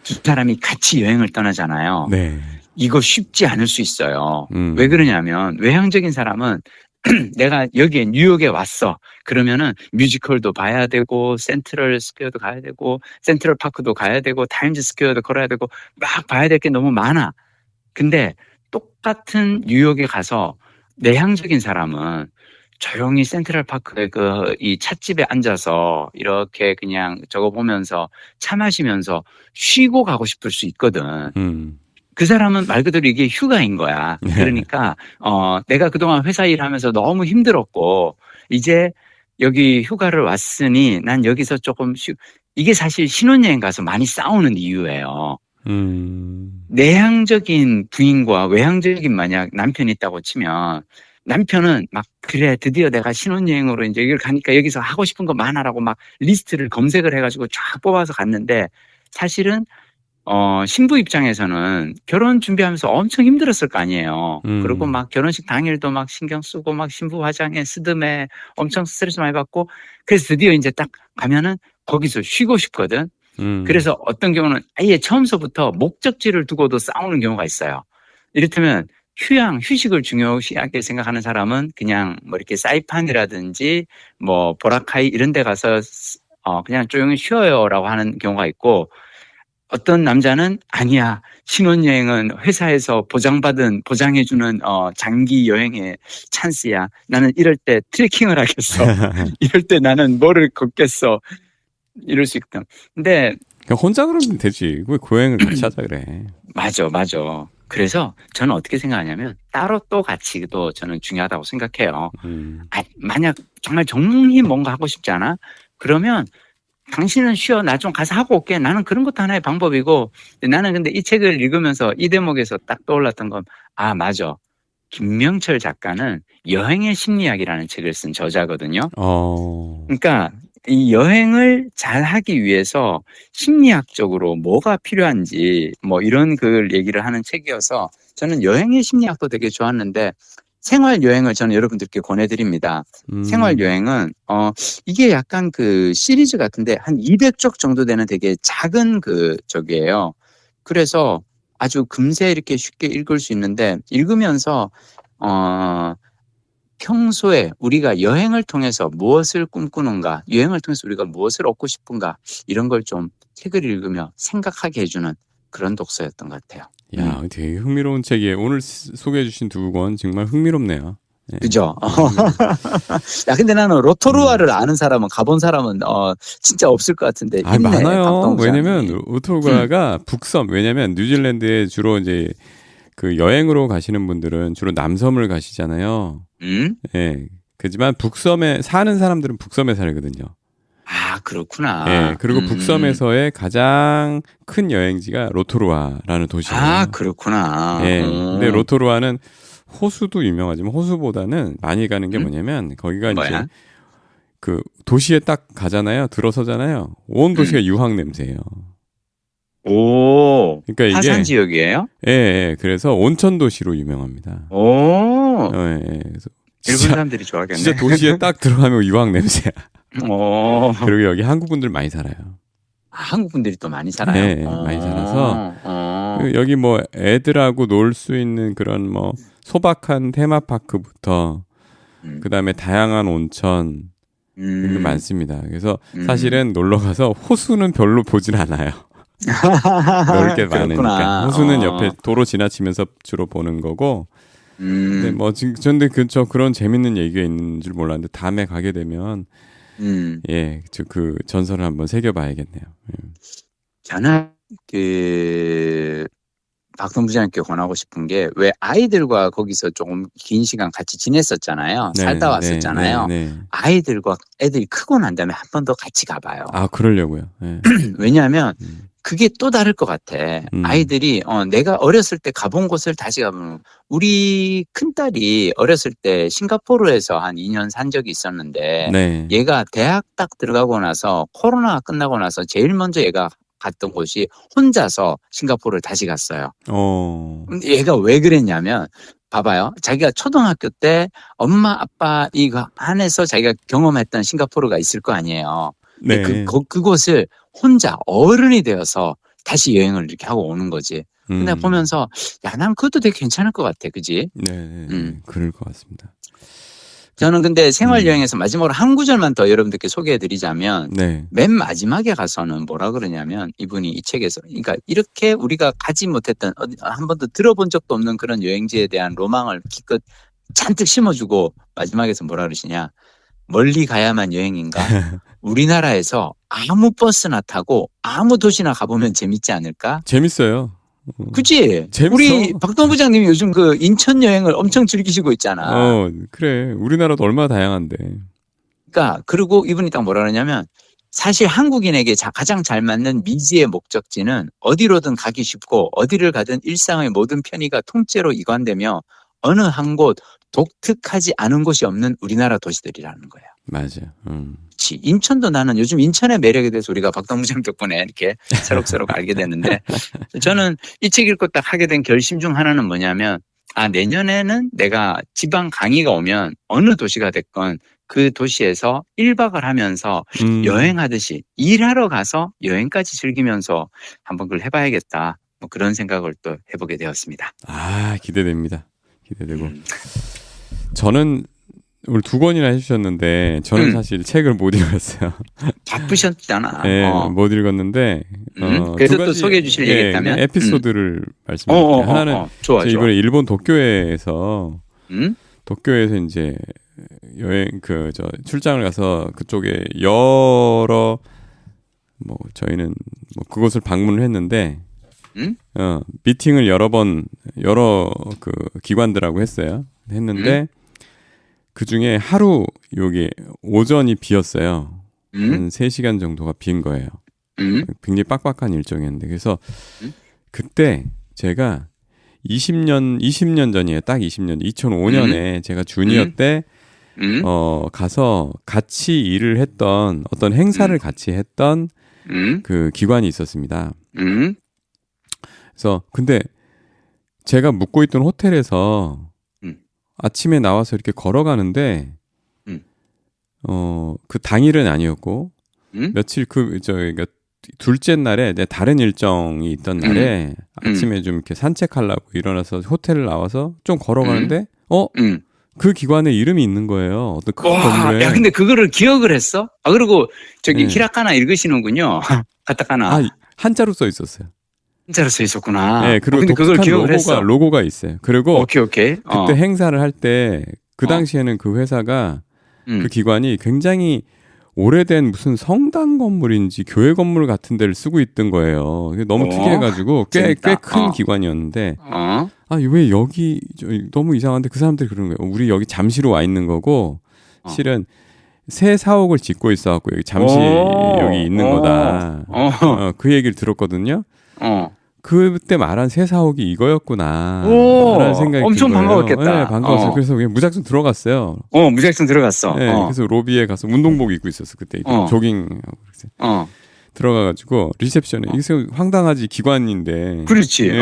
두 사람이 같이 여행을 떠나잖아요. 네. 이거 쉽지 않을 수 있어요. 왜 그러냐면 외향적인 사람은 내가 여기에 뉴욕에 왔어. 그러면은 뮤지컬도 봐야 되고 센트럴 스퀘어도 가야 되고 센트럴 파크도 가야 되고 타임즈 스퀘어도 걸어야 되고 막 봐야 될 게 너무 많아. 근데 똑같은 뉴욕에 가서 내향적인 사람은 조용히 센트럴 파크의 이 찻집에 앉아서 이렇게 그냥 저거 보면서 차 마시면서 쉬고 가고 싶을 수 있거든. 그 사람은 말 그대로 이게 휴가인 거야. 그러니까 내가 그동안 회사 일하면서 너무 힘들었고 이제 여기 휴가를 왔으니 난 여기서 조금 이게 사실 신혼여행 가서 많이 싸우는 이유예요. 내향적인 부인과 외향적인 만약 남편이 있다고 치면 남편은 막 그래 드디어 내가 신혼여행으로 이제 여기를 가니까 여기서 하고 싶은 거 많아라고 막 리스트를 검색을 해가지고 쫙 뽑아서 갔는데, 사실은 신부 입장에서는 결혼 준비하면서 엄청 힘들었을 거 아니에요. 그리고 막 결혼식 당일도 막 신경 쓰고 막 신부 화장에 스드메 엄청 스트레스 많이 받고, 그래서 드디어 이제 딱 가면은 거기서 쉬고 싶거든. 그래서 어떤 경우는 아예 처음서부터 목적지를 두고도 싸우는 경우가 있어요. 이를테면 휴식을 중요시하게 생각하는 사람은 그냥 뭐 이렇게 사이판이라든지 뭐 보라카이 이런 데 가서 그냥 조용히 쉬어요라고 하는 경우가 있고, 어떤 남자는 아니야, 신혼여행은 회사에서 보장해주는 장기 여행의 찬스야. 나는 이럴 때 트레킹을 하겠어. 이럴 때 나는 뭐를 걷겠어. 이럴 수 있거든. 근데 그냥 혼자 그러면 되지. 왜 고행을 같이 하자 그래. 맞아. 그래서 저는 어떻게 생각하냐면 따로 또 같이도 저는 중요하다고 생각해요. 만약 정말 정말 뭔가 하고 싶지 않아? 그러면 당신은 쉬어. 나 좀 가서 하고 올게. 나는 그런 것도 하나의 방법이고, 나는 근데 이 책을 읽으면서 이 대목에서 딱 떠올랐던 건, 맞아. 김명철 작가는 여행의 심리학이라는 책을 쓴 저자거든요. 그러니까 이 여행을 잘 하기 위해서 심리학적으로 뭐가 필요한지 뭐 이런 걸 얘기를 하는 책이어서 저는 여행의 심리학도 되게 좋았는데, 생활 여행을 저는 여러분들께 권해드립니다. 생활 여행은 이게 약간 그 시리즈 같은데 한 200쪽 정도 되는 되게 작은 저기예요. 그래서 아주 금세 이렇게 쉽게 읽을 수 있는데, 읽으면서 평소에 우리가 여행을 통해서 무엇을 꿈꾸는가, 여행을 통해서 우리가 무엇을 얻고 싶은가, 이런 걸 좀 책을 읽으며 생각하게 해주는 그런 독서였던 것 같아요. 야, 되게 흥미로운 책이에요. 오늘 소개해 주신 두 권 정말 흥미롭네요. 네. 그죠? 야, 근데 나는 로토루아를 아는 사람은, 가본 사람은 진짜 없을 것 같은데. 있네, 많아요. 왜냐면 로토루아가 북섬, 왜냐면 뉴질랜드에 주로 이제 그 여행으로 가시는 분들은 주로 남섬을 가시잖아요. 네. 그지만 북섬에 사는 사람들은 북섬에 살거든요. 아, 그렇구나. 예, 그리고 북섬에서의 가장 큰 여행지가 로토루아라는 도시예요. 아, 그렇구나. 예. 근데 로토루아는 호수도 유명하지만 호수보다는 많이 가는 게 뭐냐면 거기가 뭐야? 이제 그 도시에 딱 가잖아요. 들어서잖아요. 온 도시가 유황 냄새예요. 오. 그러니까 이게 화산 지역이에요? 예, 예. 그래서 온천 도시로 유명합니다. 오. 예, 예. 그래서 일본 사람들이 좋아하겠네. 진짜 도시에 딱 들어가면 유황 냄새야. 오. 그리고 여기 한국 분들 많이 살아요. 아, 한국 분들이 또 많이 살아요. 네, 많이 살아서 여기 뭐 애들하고 놀 수 있는 그런 뭐 소박한 테마파크부터 그다음에 다양한 온천 이런 게 많습니다. 그래서 사실은 놀러 가서 호수는 별로 보진 않아요. 놀 게 많으니까. 호수는 옆에 도로 지나치면서 주로 보는 거고. 근데 뭐 지금 근데 저 그런 재밌는 얘기가 있는 줄 몰랐는데 다음에 가게 되면 예, 그 전설을 한번 새겨봐야겠네요. 예. 저는 박동 부장님께 권하고 싶은 게 왜 아이들과 거기서 조금 긴 시간 같이 지냈었잖아요. 네, 살다 왔었잖아요. 네. 아이들과 애들이 크고 난 다음에 한 번 더 같이 가봐요. 아, 그러려고요. 예. 왜냐하면 그게 또 다를 것 같아. 아이들이 내가 어렸을 때 가본 곳을 다시 가보면 우리 큰딸이 어렸을 때 싱가포르에서 한 2년 산 적이 있었는데 네. 얘가 대학 딱 들어가고 나서 코로나가 끝나고 나서 제일 먼저 얘가 갔던 곳이 혼자서 싱가포르를 다시 갔어요. 근데 얘가 왜 그랬냐면 봐봐요. 자기가 초등학교 때 엄마 아빠 이거 안에서 자기가 경험했던 싱가포르가 있을 거 아니에요. 네. 그곳을 혼자 어른이 되어서 다시 여행을 이렇게 하고 오는 거지. 근데 보면서 야, 난 그것도 되게 괜찮을 것 같아. 그지? 네. 그럴 것 같습니다. 저는 근데 생활여행에서 마지막으로 한 구절만 더 여러분들께 소개해 드리자면 네. 맨 마지막에 가서는 뭐라 그러냐면 이분이 이 책에서 그러니까 이렇게 우리가 가지 못했던 한 번도 들어본 적도 없는 그런 여행지에 대한 로망을 기껏 잔뜩 심어주고 마지막에서 뭐라 그러시냐. 멀리 가야만 여행인가? 우리나라에서 아무 버스나 타고 아무 도시나 가보면 재밌지 않을까? 재밌어요. 그치? 재밌어. 우리 박동 부장님이 요즘 그 인천 여행을 엄청 즐기시고 있잖아. 그래. 우리나라도 얼마나 다양한데. 그러니까 그리고 이분이 딱 뭐라 그러냐면 사실 한국인에게 가장 잘 맞는 미지의 목적지는 어디로든 가기 쉽고 어디를 가든 일상의 모든 편의가 통째로 이관되며 어느 한 곳 독특하지 않은 곳이 없는 우리나라 도시들이라는 거예요. 맞아요. 그치. 인천도 나는 요즘 인천의 매력에 대해서 우리가 박동 부장 덕분에 이렇게 새록새록 알게 됐는데 저는 이 책 읽고 딱 하게 된 결심 중 하나는 뭐냐면 내년에는 내가 지방 강의가 오면 어느 도시가 됐건 그 도시에서 1박을 하면서 여행하듯이 일하러 가서 여행까지 즐기면서 한번 그걸 해봐야겠다. 뭐 그런 생각을 또 해보게 되었습니다. 기대됩니다. 기대되고. 저는 오늘 2권이나 해주셨는데 저는 사실 책을 못 읽었어요. 바쁘셨잖아. 네, 못 읽었는데 그래도 또 소개해 주실 얘기 있다면 에피소드를 말씀드릴게요. 하나는 좋아. 이번에 일본 도쿄에서 도쿄에서 이제 여행 출장을 가서 그쪽에 여러 저희는 그곳을 방문을 했는데 미팅을 여러 그 기관들하고 했는데 그 중에 하루 여기 오전이 비었어요. 한 3시간 정도가 빈 거예요. 굉장히 빡빡한 일정이었는데 그래서 그때 제가 20년 전이에요. 딱 20년. 2005년에 제가 주니어 때 가서 같이 일을 했던 어떤 행사를 같이 했던 그 기관이 있었습니다. 그래서 근데 제가 묵고 있던 호텔에서 아침에 나와서 이렇게 걸어가는데 그 당일은 아니었고 며칠 그러니까 둘째 날에 내 다른 일정이 있던 날에 아침에 좀 이렇게 산책하려고 일어나서 호텔을 나와서 좀 걸어가는데 그 기관에 이름이 있는 거예요. 어떤 큰 건물에. 야, 근데 그거를 기억을 했어? 그리고 히라카나 읽으시는군요. 가타카나. 한자로 써 있었어요. 한자로 써 있었구나. 네, 그리고 근데 그걸 기억을 로고가 있어요. 그리고 오케이. 그때 행사를 할 때 그 당시에는 그 회사가 그 기관이 굉장히 오래된 무슨 성당 건물인지 교회 건물 같은 데를 쓰고 있던 거예요. 너무 특이해가지고 꽤 큰 기관이었는데 왜 여기 너무 이상한데 그 사람들이 그러는 거예요. 우리 여기 잠시로 와 있는 거고 실은 새 사옥을 짓고 있어갖고 여기 잠시 여기 있는 거다. 그 얘기를 들었거든요. 그때 말한 새 사옥이 이거였구나. 라는 생각이 엄청 든 거예요. 반가웠겠다. 네, 반가웠어요. 그래서 그냥 무작정 들어갔어요. 무작정 들어갔어. 네, 그래서 로비에 가서 운동복 입고 있었어. 그때 조깅하고 들어가가지고 리셉션에 이게 황당하지 기관인데. 그렇지.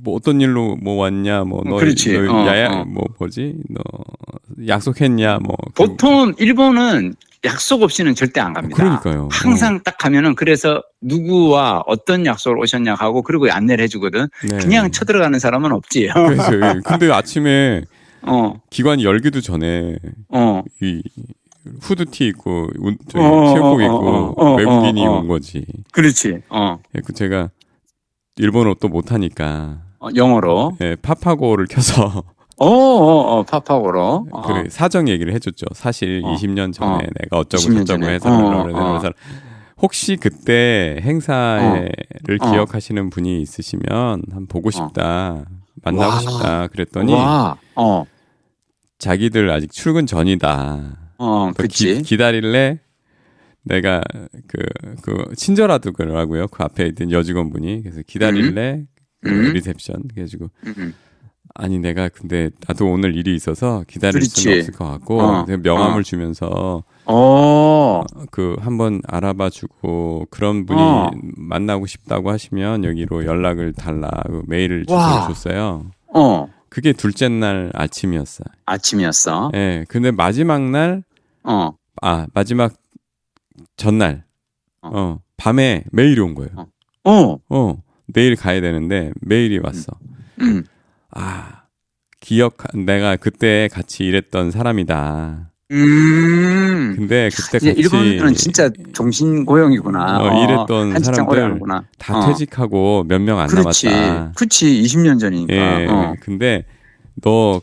뭐 어떤 일로 뭐 왔냐, 뭐 너 야야 뭐 뭐지, 너 약속했냐, 뭐 보통 일본은 약속 없이는 절대 안 갑니다. 그러니까요. 항상 딱 가면은 그래서 누구와 어떤 약속을 오셨냐 하고 그리고 안내를 해주거든. 네. 그냥 쳐들어가는 사람은 없지. 그래서 근데 아침에 기관이 열기도 전에 이 후드티 입고 체육복 입고 외국인이 온 거지. 그렇지. 그 제가 일본어 또 못하니까 영어로. 네, 파파고를 켜서. 파파고로. 그래, 사정 얘기를 해줬죠. 사실 20년 전에 내가 어쩌고 저쩌고 해서. 혹시 그때 행사를 기억하시는 분이 있으시면 한번 보고 싶다. 만나고 싶다. 그랬더니. 자기들 아직 출근 전이다. 그치. 기다릴래? 내가 친절하더라고요. 그 앞에 있던 여직원분이. 그래서 기다릴래? 리셉션. 그래가지고 아니 내가 근데 나도 오늘 일이 있어서 기다릴 수는 없을 것 같고 명함을 주면서 한번 알아봐주고 그런 분이 만나고 싶다고 하시면 여기로 연락을 달라. 메일을 줬어요. 그게 둘째 날 아침이었어. 아침이었어. 네, 근데 마지막 날 마지막 전날 밤에 메일이 온 거예요. 내일 가야 되는데 메일이 왔어. 내가 그때 같이 일했던 사람이다. 근데 그때 같이 일본은 진짜 정신고용이구나. 일했던 사람들 다 퇴직하고 몇 명 안 남았다. 그치, 20년 전이니까. 예, 근데 너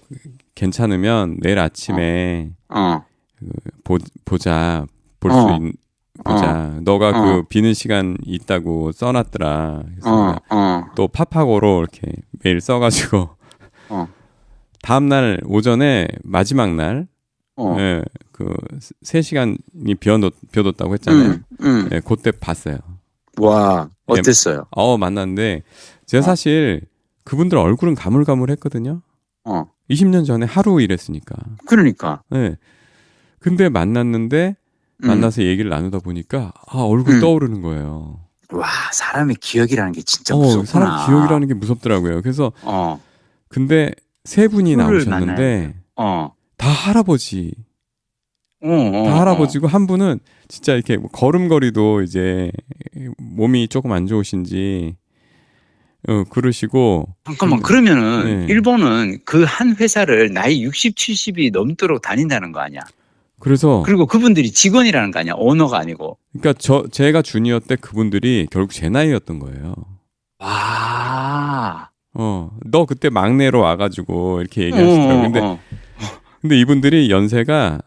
괜찮으면 내일 아침에 보자. 너가 그 비는 시간 있다고 써놨더라. 그래서 또 파파고로 이렇게 메일 써가지고 다음날 오전에 마지막 날 예, 3시간이 비워뒀다고 했잖아요. 예, 그때 봤어요. 와, 어땠어요? 만났는데 제가 사실 그분들 얼굴은 가물가물했거든요. 20년 전에 하루 일했으니까. 그러니까. 예. 근데 만나서 얘기를 나누다 보니까 얼굴 떠오르는 거예요. 와, 사람의 기억이라는 게 진짜 무섭구나. 사람 기억이라는 게 무섭더라고요. 그래서 근데 세 분이 나오셨는데 다 할아버지. 다 할아버지고 한 분은 진짜 이렇게 걸음걸이도 이제 몸이 조금 안 좋으신지 그러시고. 잠깐만, 그러면은 일본은 그 한 회사를 나이 60, 70이 넘도록 다닌다는 거 아니야? 그리고 그분들이 직원이라는 거 아니야? 오너가 아니고. 그러니까 제가 주니어 때 그분들이 결국 제 나이였던 거예요. 와. 너 그때 막내로 와가지고 이렇게 얘기하시더라고요. 근데 이분들이 연세가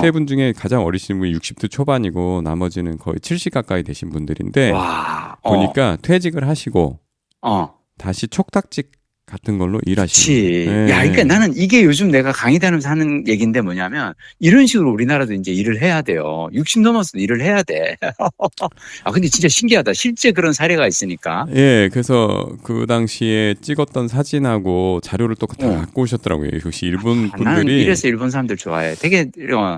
세 분 중에 가장 어리신 분이 60대 초반이고 나머지는 거의 70 가까이 되신 분들인데 보니까 퇴직을 하시고 다시 촉탁직 같은 걸로 일하시는. 그렇지. 야, 그러니까 나는 이게 요즘 내가 강의 다니면서 하는 얘기인데 뭐냐면 이런 식으로 우리나라도 이제 일을 해야 돼요. 60 넘어서도 일을 해야 돼. 근데 진짜 신기하다. 실제 그런 사례가 있으니까. 예, 그래서 그 당시에 찍었던 사진하고 자료를 또 다 갖고 오셨더라고요. 역시 일본 분들이. 나는 이래서 일본 사람들 좋아해. 되게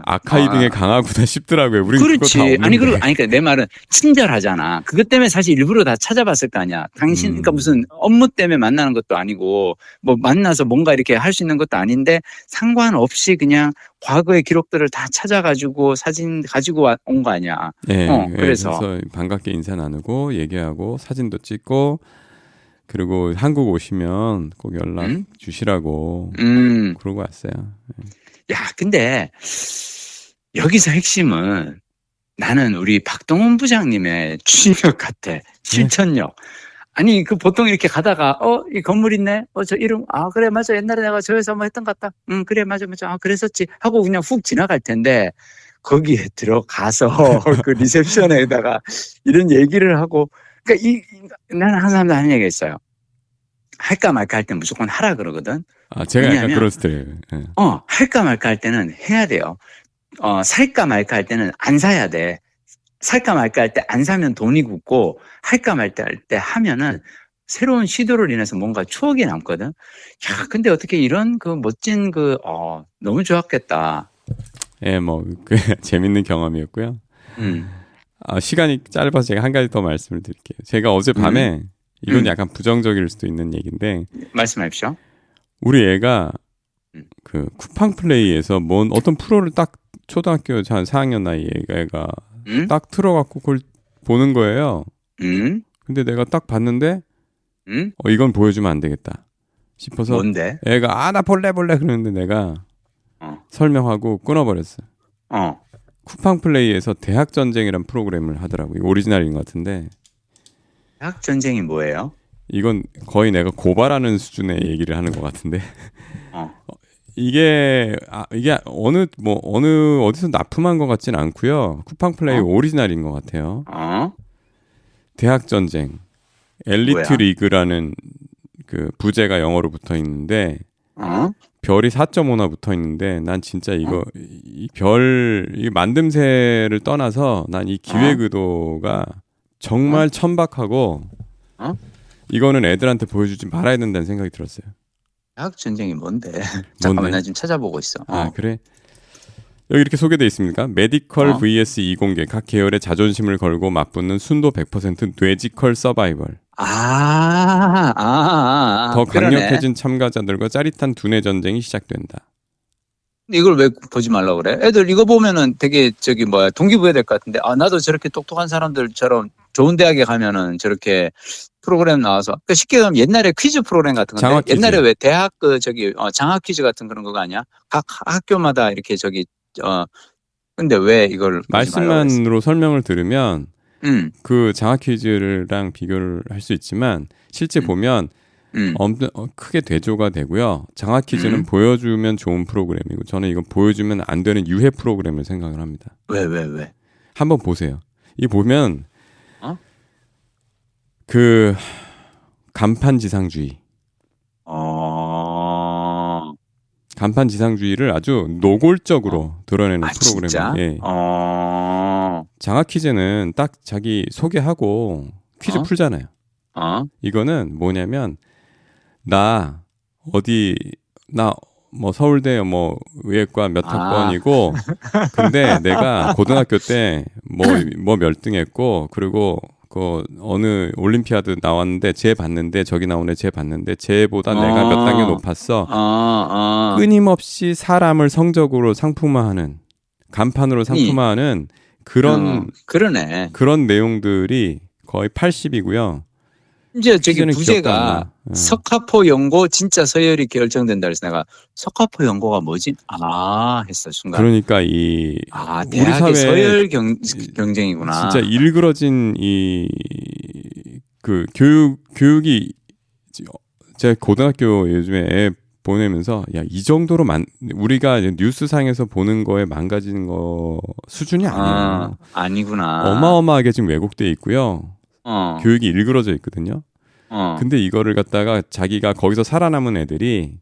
아카이빙에 강하구나 싶더라고요. 우리 그렇지. 그러니까 내 말은 친절하잖아. 그것 때문에 사실 일부러 다 찾아봤을 거 아니야. 당신 그러니까 무슨 업무 때문에 만나는 것도 아니고. 뭐 만나서 뭔가 이렇게 할 수 있는 것도 아닌데 상관없이 그냥 과거의 기록들을 다 찾아가지고 사진 가지고 온 거 아니야. 네, 그래서 반갑게 인사 나누고 얘기하고 사진도 찍고 그리고 한국 오시면 꼭 연락 주시라고 그러고 왔어요. 야, 근데 여기서 핵심은 나는 우리 박동원 부장님의 추진력 같아. 실천력. 아니, 보통 이렇게 가다가, 이 건물 있네? 저 이름, 그래, 맞아. 옛날에 내가 저에서 한번 했던 것 같다. 그래, 맞아. 그랬었지. 하고 그냥 훅 지나갈 텐데, 거기에 들어가서 그 리셉션에다가 이런 얘기를 하고, 그러니까 나는 항상 하는 얘기가 있어요. 할까 말까 할 때 무조건 하라 그러거든. 제가 약간 왜냐하면, 그런 스타일이에요. 예. 할까 말까 할 때는 해야 돼요. 살까 말까 할 때는 안 사야 돼. 살까 말까 할 때 안 사면 돈이 굳고, 할까 말까 할 때 하면은 새로운 시도를 인해서 뭔가 추억이 남거든. 야, 근데 어떻게 이런 그 멋진 너무 좋았겠다. 예, 뭐, 재밌는 경험이었고요. 음, 시간이 짧아서 제가 한 가지 더 말씀을 드릴게요. 제가 어젯밤에, 이건 약간 부정적일 수도 있는 얘기인데, 말씀하십시오. 우리 애가 음. 그 쿠팡 플레이에서 어떤 프로를 딱 초등학교 한 4학년 나이 애가 딱 틀어갖고 그걸 보는 거예요. 근데 내가 딱 봤는데, 이건 보여주면 안 되겠다 싶어서 뭔데? 애가 나 볼래 그러는데 내가 설명하고 끊어버렸어. 쿠팡 플레이에서 대학 전쟁이란 프로그램을 하더라고. 이거 오리지널인 것 같은데. 대학 전쟁이 뭐예요? 이건 거의 내가 고발하는 수준의 얘기를 하는 것 같은데. 이게 어디서 납품한 것 같진 않고요. 쿠팡 플레이 오리지널인 것 같아요. 대학 전쟁, 엘리트 뭐야? 리그라는 그 부제가 영어로 붙어 있는데 별이 4.5나 붙어 있는데 난 진짜 이 만듦새를 떠나서 난 이 기획 의도가 정말 천박하고 이거는 애들한테 보여주지 말아야 된다는 생각이 들었어요. 대학 전쟁이 뭔데? 잠깐만, 나 지금 찾아보고 있어. 그래? 여기 이렇게 소개되어 있습니까? 메디컬 vs 이공계 각 계열의 자존심을 걸고 맞붙는 순도 100% 뇌지컬 서바이벌. 더 강력해진 참가자들과 짜릿한 두뇌 전쟁이 시작된다. 이걸 왜 보지 말라고 그래? 애들 이거 보면은 되게 동기부여 될 것 같은데, 나도 저렇게 똑똑한 사람들처럼 좋은 대학에 가면은 저렇게 프로그램 나와서, 그러니까 쉽게 하면 옛날에 퀴즈 프로그램 같은 건데, 장학 퀴즈. 옛날에 왜 대학 장학 퀴즈 같은 그런 거 아니야? 각 학교마다 이렇게 근데 왜 이걸 보지 말라고 그랬어? 말씀만으로 설명을 들으면 그 장학 퀴즈랑 비교를 할 수 있지만 실제 보면 크게 대조가 되고요. 장학 퀴즈는 보여주면 좋은 프로그램이고 저는 이건 보여주면 안 되는 유해 프로그램을 생각을 합니다. 왜? 한번 보세요. 이 보면 그 간판지상주의. 간판지상주의를 아주 노골적으로 드러내는 프로그램이에요. 예. 장학 퀴즈는 딱 자기 소개하고 퀴즈 풀잖아요. 이거는 뭐냐면 나 서울대 의예과 몇 학번이고 근데 내가 고등학교 때 몇 등 했고 그리고 어느 올림피아드 나왔는데 쟤 봤는데 저기 나오네 쟤 봤는데 쟤보다 내가 몇 단계 높았어. 끊임없이 사람을 성적으로 상품화하는 간판으로 상품화하는 그런 내용들이 거의 80이고요. 이제 부제가 석가포 연고 진짜 서열이 결정된다 그래서 내가 석가포 연고가 뭐지? 했어 순간. 그러니까 우리 사회 사회 서열 경쟁이구나. 진짜 일그러진 교육이 제가 고등학교 요즘에 애 보내면서 이 정도로 우리가 뉴스상에서 보는 거에 망가지는 거 수준이 아니에요. 아니구나. 어마어마하게 지금 왜곡돼 있고요. 교육이 일그러져 있거든요. 근데 이거를 갖다가 자기가 거기서 살아남은 애들이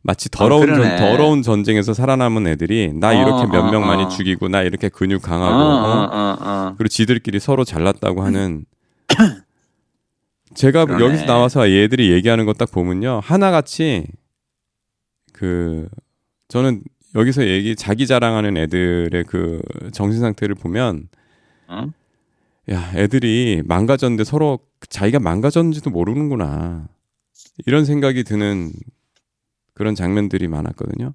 마치 더러운 전쟁에서 살아남은 애들이 나 이렇게 몇 명 많이 죽이고 나 이렇게 근육 강하고 그리고 지들끼리 서로 잘났다고 하는 제가 여기서 나와서 얘들이 얘기하는 거 딱 보면요 하나같이 저는 여기서 자기 자랑하는 애들의 그 정신 상태를 보면 애들이 망가졌는데 서로 자기가 망가졌는지도 모르는구나 이런 생각이 드는 그런 장면들이 많았거든요.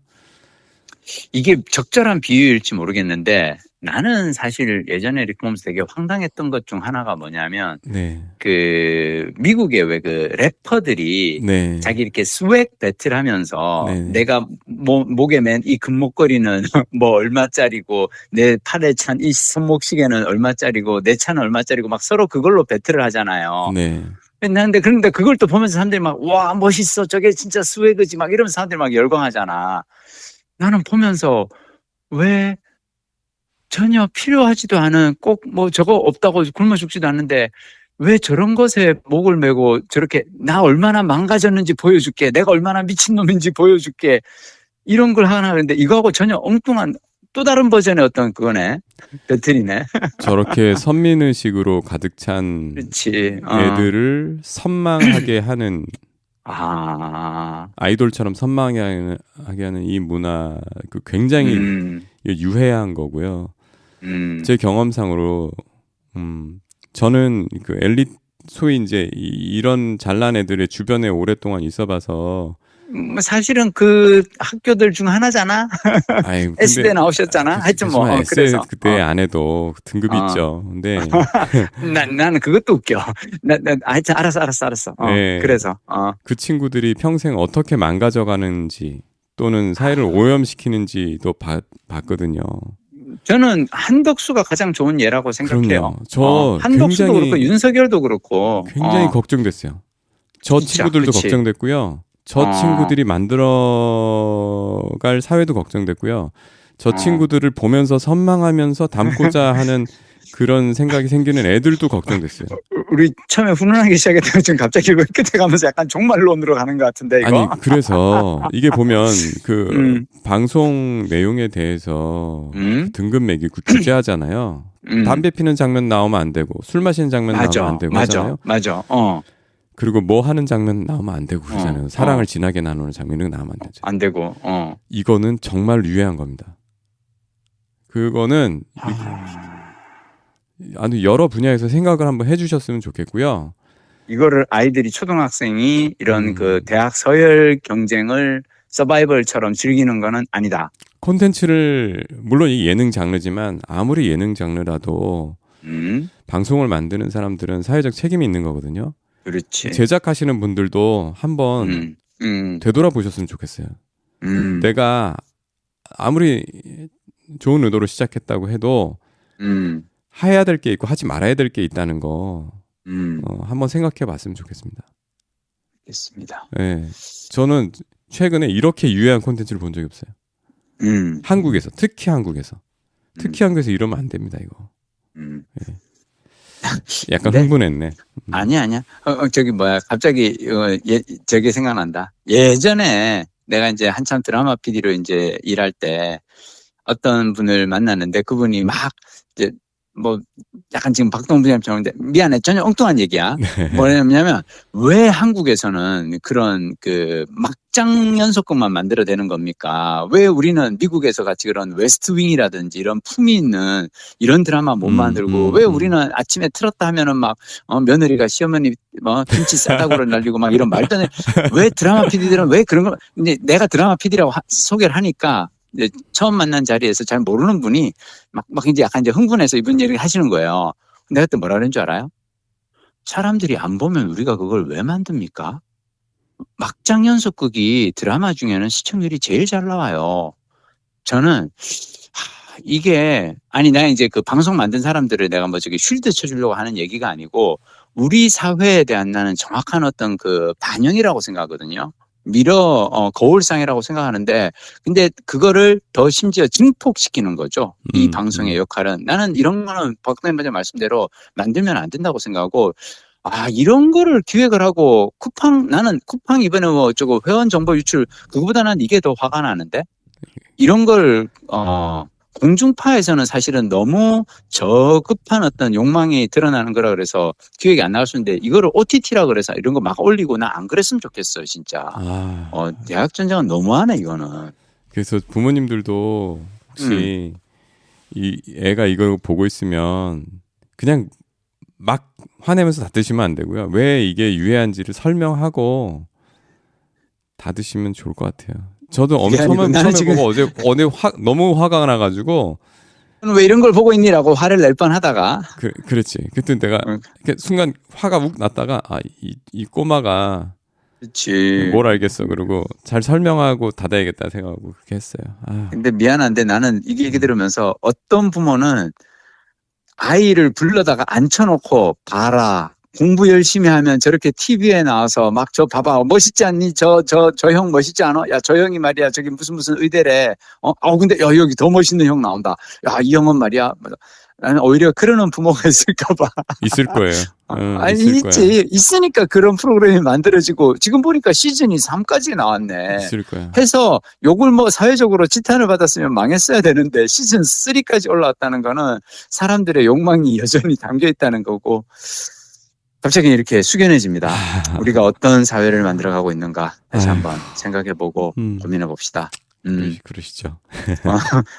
이게 적절한 비유일지 모르겠는데 나는 사실 예전에 이렇게 보면서 되게 황당했던 것 중 하나가 뭐냐면 미국의 왜 래퍼들이 자기 이렇게 스웩 배틀 하면서 내가 목에 맨 이 금목걸이는 얼마짜리고 내 팔에 찬 이 손목시계는 얼마짜리고 내 차는 얼마짜리고 막 서로 그걸로 배틀을 하잖아요. 그런데 그걸 또 보면서 사람들이 막 와 멋있어 저게 진짜 스웨그지 막 이러면서 사람들이 막 열광하잖아. 나는 보면서 왜 전혀 필요하지도 않은 꼭 저거 없다고 굶어 죽지도 않는데 왜 저런 것에 목을 메고 저렇게 나 얼마나 망가졌는지 보여줄게. 내가 얼마나 미친놈인지 보여줄게. 이런 걸 하나 하는데 이거하고 전혀 엉뚱한 또 다른 버전의 어떤 그거네. 배틀이네. 저렇게 선민의식으로 가득 찬 그렇지. 애들을 선망하게 하는 아. 아이돌처럼 선망하게 하는 이 문화 그 굉장히 유해한 거고요. 제 경험상으로 저는 그 엘리트 소위 이제 이런 잘난 애들의 주변에 오랫동안 있어봐서 사실은 그 학교들 중 하나잖아. 아이, S대 나오셨잖아. 하여튼 뭐 그래서 그때 안 해도 등급이 있죠. 근데 나는 그것도 웃겨. 하여튼 알았어. 네, 그래서 그 친구들이 평생 어떻게 망가져가는지 또는 사회를 오염시키는지도 봤거든요. 저는 한덕수가 가장 좋은 예라고 생각해요. 저 한덕수도 그렇고 윤석열도 그렇고 굉장히 걱정됐어요. 저 진짜, 친구들도 그치. 걱정됐고요. 저 친구들이 만들어갈 사회도 걱정됐고요. 저 친구들을 보면서 선망하면서 닮고자 하는 그런 생각이 생기는 애들도 걱정됐어요. 우리 처음에 훈훈하게 시작했다가 지금 갑자기 끝에 가면서 약간 종말론으로 가는 것 같은데 이거. 아니 그래서 이게 보면 그 방송 내용에 대해서 등급 매기고 규제하잖아요. 담배 피는 장면 나오면 안 되고 술 마시는 장면 나오면 안 되고 하잖아요. 맞아. 그리고 뭐 하는 장면 나오면 안 되고 그러잖아요. 사랑을 진하게 나누는 장면이 나오면 안 되죠. 안 되고. 이거는 정말 유해한 겁니다. 그거는 아주 여러 분야에서 생각을 한번 해주셨으면 좋겠고요. 이거를 아이들이 초등학생이 이런 그 대학 서열 경쟁을 서바이벌처럼 즐기는 거는 아니다. 콘텐츠를 물론 이 예능 장르지만 아무리 예능 장르라도 방송을 만드는 사람들은 사회적 책임이 있는 거거든요. 그렇지. 제작하시는 분들도 한번 되돌아보셨으면 좋겠어요. 내가 아무리 좋은 의도로 시작했다고 해도 해야 될 게 있고 하지 말아야 될 게 있다는 거 한번 생각해 봤으면 좋겠습니다. 알겠습니다. 네. 저는 최근에 이렇게 유해한 콘텐츠를 본 적이 없어요. 한국에서 특히 한국에서 이러면 안 됩니다 이거. 네. 약간 흥분했네. 아니야. 저기 뭐야 갑자기 저게 생각난다. 예전에 내가 이제 한참 드라마 PD로 이제 일할 때 어떤 분을 만났는데 그분이 막 이제 뭐 약간 지금 박동부장처럼 미안해 전혀 엉뚱한 얘기야. 네. 뭐냐면 왜 한국에서는 그런 그 막장 연속극만 만들어내는 겁니까? 왜 우리는 미국에서 같이 그런 웨스트윙이라든지 이런 품이 있는 이런 드라마 못 만들고 왜 우리는 아침에 틀었다 하면은 막 며느리가 시어머니 뭐 김치 싸다구로 날리고 막 이런 말도 안 돼. 왜 드라마 PD들은 왜 그런 걸 근데 내가 드라마 PD라고 소개를 하니까 이제 처음 만난 자리에서 잘 모르는 분이 막 이제 약간 이제 흥분해서 이분 얘기를 하시는 거예요. 내가 그때 뭐라 그런 줄 알아요? 사람들이 안 보면 우리가 그걸 왜 만듭니까? 막장 연속극이 드라마 중에는 시청률이 제일 잘 나와요. 저는 이게 아니 내가 이제 그 방송 만든 사람들을 내가 뭐 저기 쉴드 쳐주려고 하는 얘기가 아니고 우리 사회에 대한 나는 정확한 어떤 그 반영이라고 생각하거든요. 거울상이라고 생각하는데 근데 그거를 더 심지어 증폭시키는 거죠. 이 방송의 역할은. 나는 이런 거는 박사님 먼저 말씀대로 만들면 안 된다고 생각하고 이런 거를 기획을 하고 나는 쿠팡 이번에 뭐 저거 회원 정보 유출 그거보다는 이게 더 화가 나는데 이런 걸 공중파에서는 사실은 너무 저급한 어떤 욕망이 드러나는 거라 그래서 기획이 안 나갈 수 있는데 이거를 OTT라 그래서 이런 거 막 올리고 나 안 그랬으면 좋겠어요 진짜. 대학 전쟁은 너무하네 이거는. 그래서 부모님들도 혹시 이 애가 이걸 보고 있으면 그냥 막 화내면서 다 드시면 안 되고요. 왜 이게 유해한지를 설명하고 다 드시면 좋을 것 같아요. 저도 처음에 보고 어제 너무 화가 나가지고 왜 이런 걸 보고 있니라고 화를 낼 뻔하다가 그렇지. 그때 내가 순간 화가 욱 났다가 이 꼬마가 그렇지. 뭘 알겠어. 그리고 잘 설명하고 닫아야겠다 생각하고 그렇게 했어요. 근데 미안한데 나는 이게 얘기 들으면서 어떤 부모는 아이를 불러다가 앉혀놓고 봐라. 공부 열심히 하면 저렇게 TV에 나와서 막 저 봐봐 멋있지 않니? 저 형 멋있지 않아? 야 저 형이 말이야 저기 무슨 의대래. 근데 야 여기 더 멋있는 형 나온다. 야 이 형은 말이야 나는 오히려 그러는 부모가 있을까봐. 있을 거예요. 아니, 있을 거야. 있으니까 그런 프로그램이 만들어지고, 지금 보니까 시즌이 3까지 나왔네. 있을 거야. 해서 욕을 뭐 사회적으로 지탄을 받았으면 망했어야 되는데, 시즌 3까지 올라왔다는 거는 사람들의 욕망이 여전히 담겨 있다는 거고, 갑자기 이렇게 숙연해집니다. 우리가 어떤 사회를 만들어가고 있는가 다시 한번 생각해보고 고민해봅시다. 그러시죠.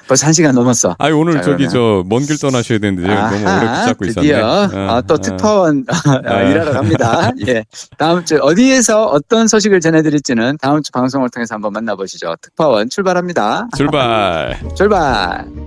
벌써 1시간 넘었어. 아, 오늘 자, 저기 먼 길 떠나셔야 되는데 너무 오래 붙잡고 드디어 있었네. 또 특파원 일하러 갑니다. 예, 다음 주 어디에서 어떤 소식을 전해드릴지는 다음 주 방송을 통해서 한번 만나보시죠. 특파원 출발합니다. 출발. 출발.